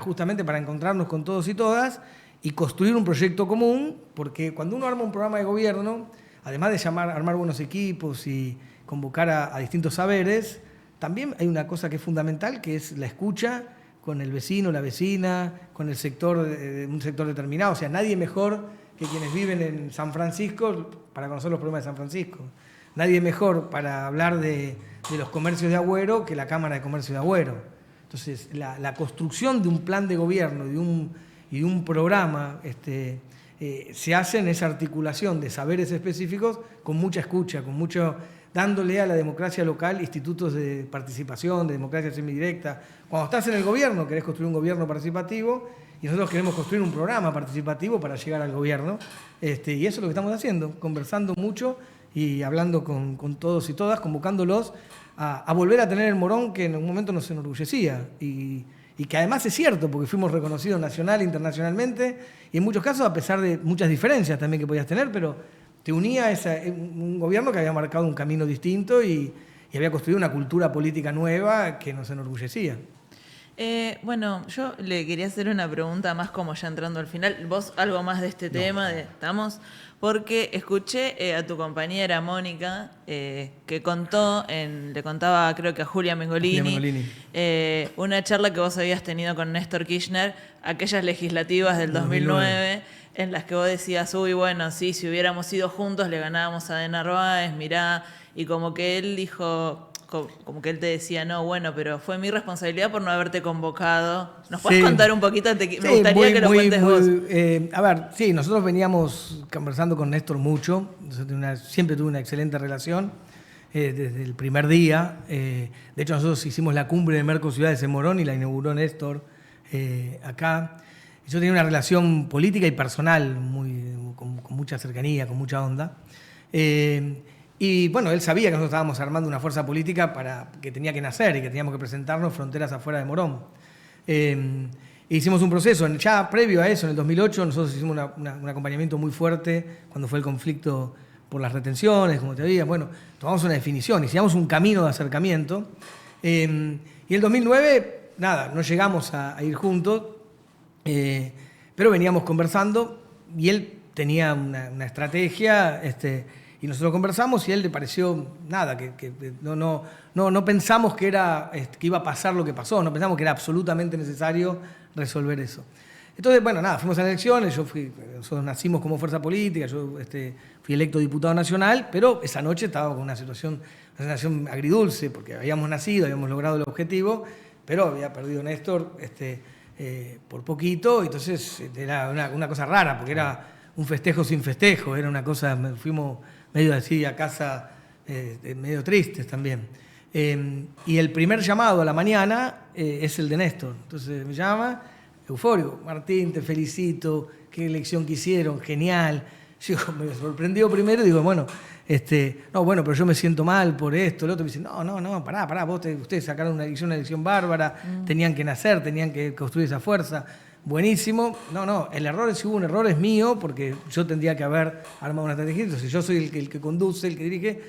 justamente para encontrarnos con todos y todas y construir un proyecto común, porque cuando uno arma un programa de gobierno, además de armar buenos equipos y convocar a distintos saberes, también hay una cosa que es fundamental, que es la escucha con el vecino, la vecina, con el sector, un sector determinado. O sea, nadie mejor que quienes viven en San Francisco para conocer los problemas de San Francisco. Nadie mejor para hablar de los comercios de Agüero que la Cámara de Comercio de Agüero. Entonces, la construcción de un plan de gobierno y de un programa se hace en esa articulación de saberes específicos con mucha escucha, con mucho dándole a la democracia local institutos de participación, de democracia semidirecta. Cuando estás en el gobierno, querés construir un gobierno participativo, y nosotros queremos construir un programa participativo para llegar al gobierno. Y eso es lo que estamos haciendo, conversando mucho y hablando con todos y todas, convocándolos a volver a tener el Morón que en un momento nos enorgullecía. Y que además es cierto, porque fuimos reconocidos nacional e internacionalmente, y en muchos casos, a pesar de muchas diferencias también que podías tener, pero te unía un gobierno que había marcado un camino distinto y había construido una cultura política nueva que nos enorgullecía. Bueno, yo le quería hacer una pregunta más como ya entrando al final. Vos algo más de este tema, ¿estamos? Porque escuché a tu compañera Mónica que le contaba creo que a Julia Mengolini, una charla que vos habías tenido con Néstor Kirchner, aquellas legislativas del 2009, en las que vos decías, uy, bueno, sí, si hubiéramos ido juntos le ganábamos a De Narváez, mirá, y como que él dijo... Como que él te decía, no, bueno, pero fue mi responsabilidad por no haberte convocado. ¿Nos puedes contar un poquito? Me gustaría que lo cuentes vos. A ver, sí, nosotros veníamos conversando con Néstor mucho. Siempre tuve una excelente relación desde el primer día. De hecho, nosotros hicimos la cumbre de Mercociudades en Morón y la inauguró Néstor acá. Yo tenía una relación política y personal con mucha cercanía, con mucha onda. Y bueno, él sabía que nosotros estábamos armando una fuerza política que tenía que nacer y que teníamos que presentarnos fronteras afuera de Morón. Hicimos un proceso, ya previo a eso, en el 2008, nosotros hicimos un acompañamiento muy fuerte cuando fue el conflicto por las retenciones, como te digo. Bueno, tomamos una definición, hicimos un camino de acercamiento. Y en el 2009, nada, no llegamos a ir juntos, pero veníamos conversando y él tenía una estrategia... Y nosotros conversamos y a él le pareció nada, que no pensamos que iba a pasar lo que pasó, no pensamos que era absolutamente necesario resolver eso. Entonces, bueno, nada, fuimos a las elecciones, nosotros nacimos como fuerza política, yo fui electo diputado nacional, pero esa noche estaba con una situación agridulce, porque habíamos nacido, habíamos logrado el objetivo, pero había perdido Néstor por poquito, entonces era una cosa rara, porque era un festejo sin festejo, era una cosa, fuimos medio así a casa, medio tristes también. Y el primer llamado a la mañana es el de Néstor. Entonces me llama, eufórico, Martín, te felicito, qué elección que hicieron, genial. Yo me sorprendió primero y digo, bueno, pero yo me siento mal por esto. El otro me dice, no, pará, ustedes sacaron una elección bárbara, tenían que nacer, tenían que construir esa fuerza. Buenísimo. No, si hubo un error es mío, porque yo tendría que haber armado una estrategia. Entonces yo soy el que conduce, el que dirige.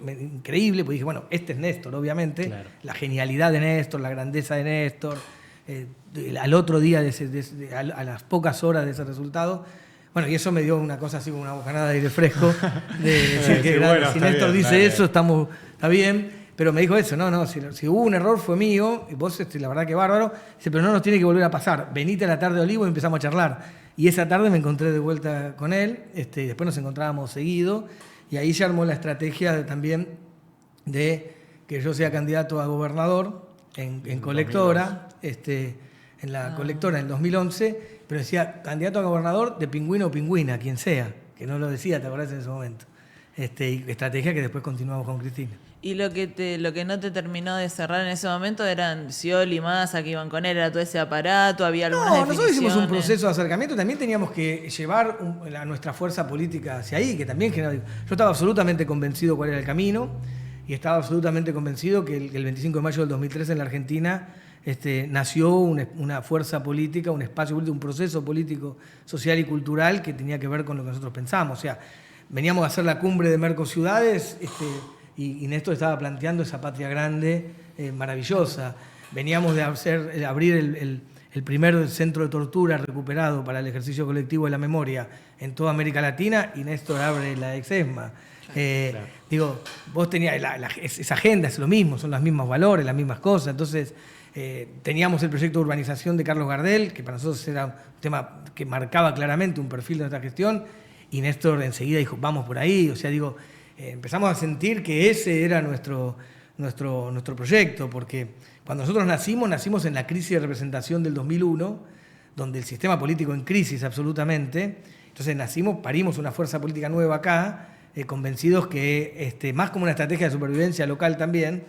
Increíble, porque dije, bueno, este es Néstor, obviamente. Claro. La genialidad de Néstor, la grandeza de Néstor. Al otro día, a las pocas horas de ese resultado. Bueno, y eso me dio una cosa así como una bocanada de aire fresco. Si Néstor dice eso, está bien. Pero me dijo eso, si hubo un error fue mío, y vos, la verdad que bárbaro, dice, pero no nos tiene que volver a pasar, venite a la tarde de Olivo y empezamos a charlar. Y esa tarde me encontré de vuelta con él, y después nos encontrábamos seguido, y ahí se armó la estrategia también de que yo sea candidato a gobernador en Colectora, en la Colectora en el 2011, pero decía candidato a gobernador de Pingüino o Pingüina, quien sea, que no lo decía, ¿te acordás en ese momento? Y estrategia que después continuamos con Cristina. Y lo que no te terminó de cerrar en ese momento eran Scioli y Massa que iban con él, era todo ese aparato, había algunas definiciones. Nosotros hicimos un proceso de acercamiento, también teníamos que llevar a nuestra fuerza política hacia ahí, que también yo estaba absolutamente convencido cuál era el camino, y estaba absolutamente convencido que el 25 de mayo del 2013 en la Argentina nació una fuerza política, un espacio político, un proceso político, social y cultural que tenía que ver con lo que nosotros pensamos. O sea, veníamos a hacer la cumbre de Mercociudades, y Néstor estaba planteando esa patria grande, maravillosa. Veníamos de abrir el primer centro de tortura recuperado para el ejercicio colectivo de la memoria en toda América Latina, y Néstor abre la Exesma. Claro. Digo, vos tenías esa agenda, es lo mismo, son los mismos valores, las mismas cosas. Entonces, teníamos el proyecto de urbanización de Carlos Gardel, que para nosotros era un tema que marcaba claramente un perfil de nuestra gestión, y Néstor enseguida dijo, vamos por ahí. O sea, empezamos a sentir que ese era nuestro proyecto, porque cuando nosotros nacimos en la crisis de representación del 2001, donde el sistema político en crisis absolutamente. Entonces parimos una fuerza política nueva acá, convencidos que, más como una estrategia de supervivencia local también,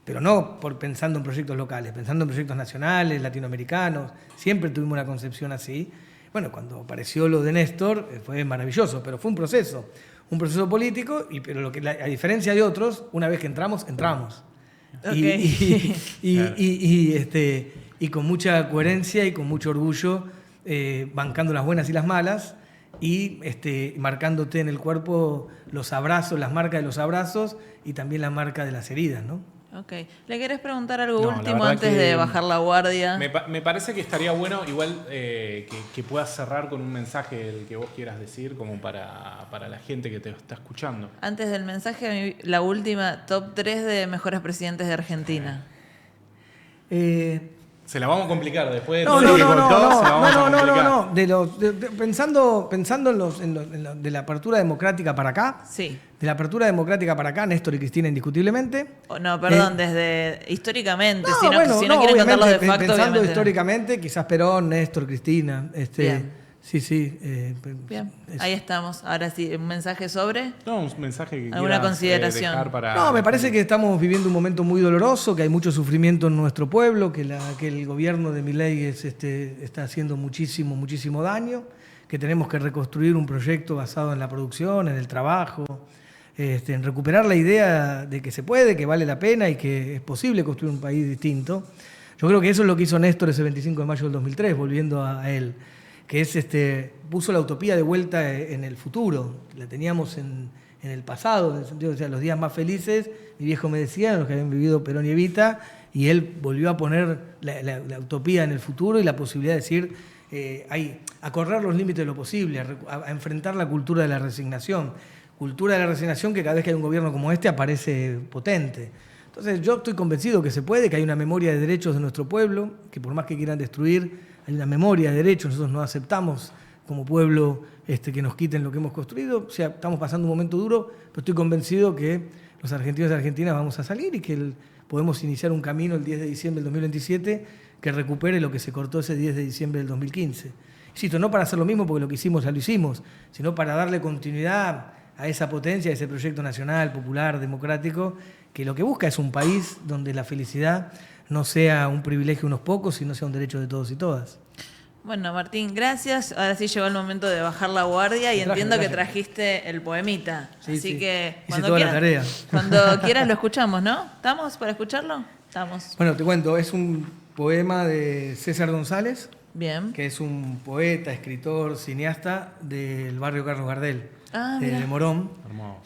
pero no pensando en proyectos locales, pensando en proyectos nacionales, latinoamericanos, siempre tuvimos una concepción así. Bueno, cuando apareció lo de Néstor fue maravilloso, pero fue un proceso político, pero a diferencia de otros, una vez que entramos. Okay. Y con mucha coherencia y con mucho orgullo, bancando las buenas y las malas, y marcándote en el cuerpo los abrazos, las marcas de los abrazos y también la marca de las heridas, ¿no? Ok. ¿Le querés preguntar algo No, último la verdad antes que de bajar la guardia? Me parece que estaría bueno igual que puedas cerrar con un mensaje el que vos quieras decir como para la gente que te está escuchando. Antes del mensaje, la última, top 3 de mejores presidentes de Argentina. Se la vamos a complicar después de No, todo lo que contó, se la vamos a complicar. Pensando de la apertura democrática para acá, Sí. de la apertura democrática para acá, Néstor y Cristina indiscutiblemente. No, perdón, desde históricamente, No, si no quieren contar los de facto, pensando obviamente no. históricamente, quizás Perón, Néstor, Cristina. Bien. Sí. Bien, eso. ahí estamos. Ahora sí, un mensaje sobre. No, un mensaje que ¿Alguna quieras, consideración? dejar para... No, me parece que estamos viviendo un momento muy doloroso, que hay mucho sufrimiento en nuestro pueblo, que el gobierno de Milei está haciendo muchísimo daño, que tenemos que reconstruir un proyecto basado en la producción, en el trabajo, en recuperar la idea de que se puede, que vale la pena y que es posible construir un país distinto. Yo creo que eso es lo que hizo Néstor ese 25 de mayo del 2003, volviendo a él, que es puso la utopía de vuelta en el futuro. La teníamos en el pasado, en el sentido de los días más felices, mi viejo me decía, los que habían vivido Perón y Evita, y él volvió a poner la utopía en el futuro y la posibilidad de decir, a correr los límites de lo posible, a enfrentar la cultura de la resignación. Cultura de la resignación que cada vez que hay un gobierno como este aparece potente. Entonces yo estoy convencido que se puede, que hay una memoria de derechos de nuestro pueblo, que por más que quieran destruir, hay una memoria de derechos, nosotros no aceptamos como pueblo que nos quiten lo que hemos construido. O sea, estamos pasando un momento duro, pero estoy convencido que los argentinos y argentinas vamos a salir y que podemos iniciar un camino el 10 de diciembre del 2027 que recupere lo que se cortó ese 10 de diciembre del 2015. Insisto, no para hacer lo mismo porque lo que hicimos ya lo hicimos, sino para darle continuidad a esa potencia, a ese proyecto nacional, popular, democrático, que lo que busca es un país donde la felicidad no sea un privilegio de unos pocos, sino sea un derecho de todos y todas. Bueno, Martín, gracias. Ahora sí llegó el momento de bajar la guardia y entiendo que trajiste el poemita. Sí, Así sí. que Hice toda la tarea. cuando quieras lo escuchamos, ¿no? ¿Estamos para escucharlo? Estamos. Bueno, te cuento, es un poema de César González, Bien. que es un poeta, escritor, cineasta del barrio Carlos Gardel, Mira. de Morón. Hermoso.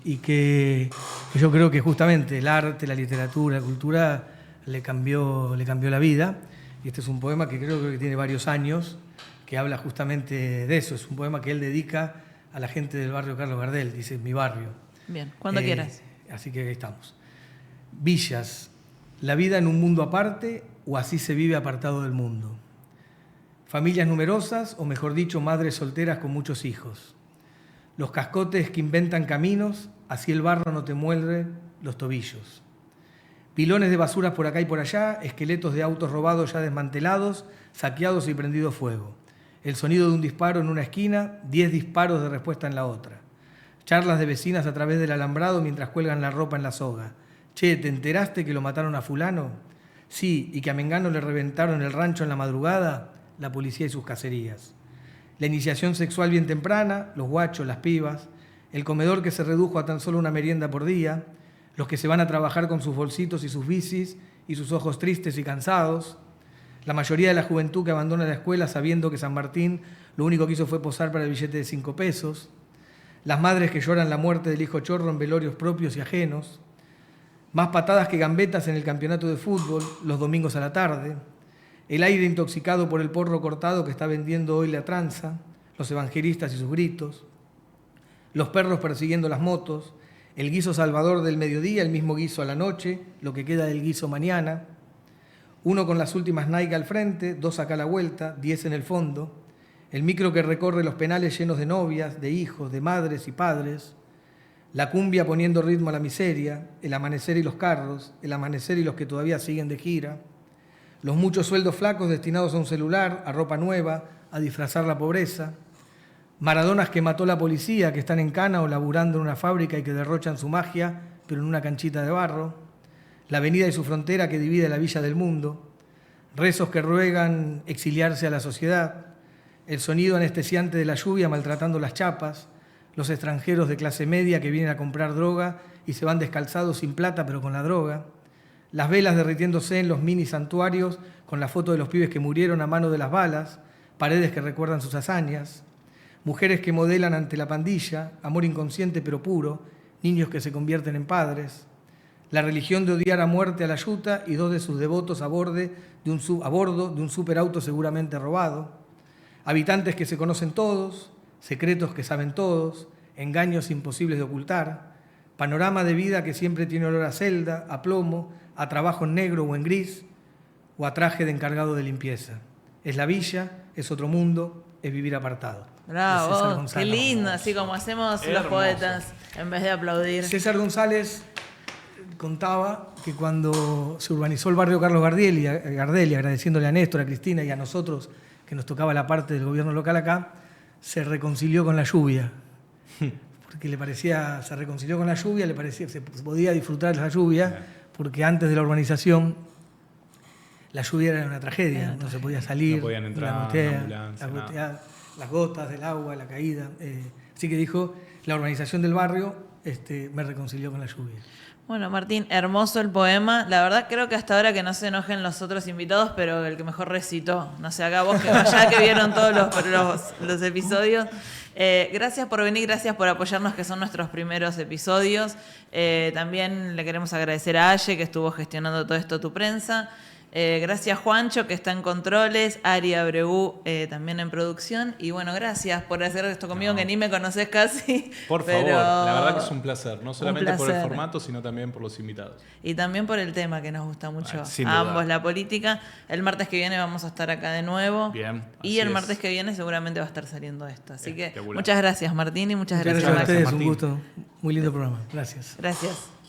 Y que yo creo que justamente el arte, la literatura, la cultura le cambió la vida. Y este es un poema que creo que tiene varios años, que habla justamente de eso. Es un poema que él dedica a la gente del barrio Carlos Gardel, dice, mi barrio. Bien, cuando quieras. Así que ahí estamos. Villas, la vida en un mundo aparte o así se vive apartado del mundo. Familias numerosas, o mejor dicho, madres solteras con muchos hijos. Los cascotes que inventan caminos, así el barro no te muerde los tobillos. Pilones de basuras por acá y por allá, esqueletos de autos robados ya desmantelados, saqueados y prendido fuego. El sonido de un disparo en una esquina, 10 disparos de respuesta en la otra. Charlas de vecinas a través del alambrado mientras cuelgan la ropa en la soga. Che, ¿te enteraste que lo mataron a fulano? Sí, y que a Mengano le reventaron el rancho en la madrugada, la policía y sus cacerías. La iniciación sexual bien temprana, los guachos, las pibas, el comedor que se redujo a tan solo una merienda por día, los que se van a trabajar con sus bolsitos y sus bicis y sus ojos tristes y cansados, la mayoría de la juventud que abandona la escuela sabiendo que San Martín lo único que hizo fue posar para el billete de 5 pesos, las madres que lloran la muerte del hijo chorro en velorios propios y ajenos, más patadas que gambetas en el campeonato de fútbol los domingos a la tarde, el aire intoxicado por el porro cortado que está vendiendo hoy la tranza, los evangelistas y sus gritos, los perros persiguiendo las motos, el guiso salvador del mediodía, el mismo guiso a la noche, lo que queda del guiso mañana, uno con las últimas Nike al frente, 2 acá a la vuelta, 10 en el fondo, el micro que recorre los penales llenos de novias, de hijos, de madres y padres, la cumbia poniendo ritmo a la miseria, el amanecer y los carros, el amanecer y los que todavía siguen de gira, los muchos sueldos flacos destinados a un celular, a ropa nueva, a disfrazar la pobreza, Maradonas que mató la policía, que están en cana o laburando en una fábrica y que derrochan su magia, pero en una canchita de barro. La avenida y su frontera que divide la villa del mundo. Rezos que ruegan exiliarse a la sociedad. El sonido anestesiante de la lluvia maltratando las chapas. Los extranjeros de clase media que vienen a comprar droga y se van descalzados sin plata pero con la droga. Las velas derritiéndose en los mini santuarios con la foto de los pibes que murieron a mano de las balas. Paredes que recuerdan sus hazañas. Mujeres que modelan ante la pandilla, amor inconsciente pero puro, niños que se convierten en padres. La religión de odiar a muerte a la yuta y 2 de sus devotos a bordo de un superauto seguramente robado. Habitantes que se conocen todos, secretos que saben todos, engaños imposibles de ocultar. Panorama de vida que siempre tiene olor a celda, a plomo, a trabajo en negro o en gris, o a traje de encargado de limpieza. Es la villa, es otro mundo, es vivir apartado. Bravo, qué lindo, así como hacemos los poetas, en vez de aplaudir. César González contaba que cuando se urbanizó el barrio Carlos Gardel, agradeciéndole a Néstor, a Cristina y a nosotros, que nos tocaba la parte del gobierno local acá, se reconcilió con la lluvia. Porque se reconcilió con la lluvia, le parecía que se podía disfrutar de la lluvia, porque antes de la urbanización la lluvia era una tragedia, no se podía salir, no podían entrar, la gotea, las gotas del agua, la caída. Así que dijo, la urbanización del barrio me reconcilió con la lluvia. Bueno, Martín, hermoso el poema. La verdad creo que hasta ahora que no se enojen los otros invitados, pero el que mejor recitó, no sé, acá vos que allá que vieron todos los episodios. Gracias por venir, gracias por apoyarnos, que son nuestros primeros episodios. También le queremos agradecer a Aye, que estuvo gestionando todo esto, tu prensa. Gracias Juancho, que está en controles, Ari Abreu también en producción. Y bueno, gracias por hacer esto conmigo, que ni me conocés casi. Por favor, la verdad que es un placer, no solamente por el formato, sino también por los invitados. Y también por el tema que nos gusta mucho a ambos, la política. El martes que viene vamos a estar acá de nuevo. Bien. Y el martes que viene seguramente va a estar saliendo esto. Así que muchas gracias Martín y muchas gracias a ustedes, Martín. un gusto. Muy lindo programa. Gracias. Gracias.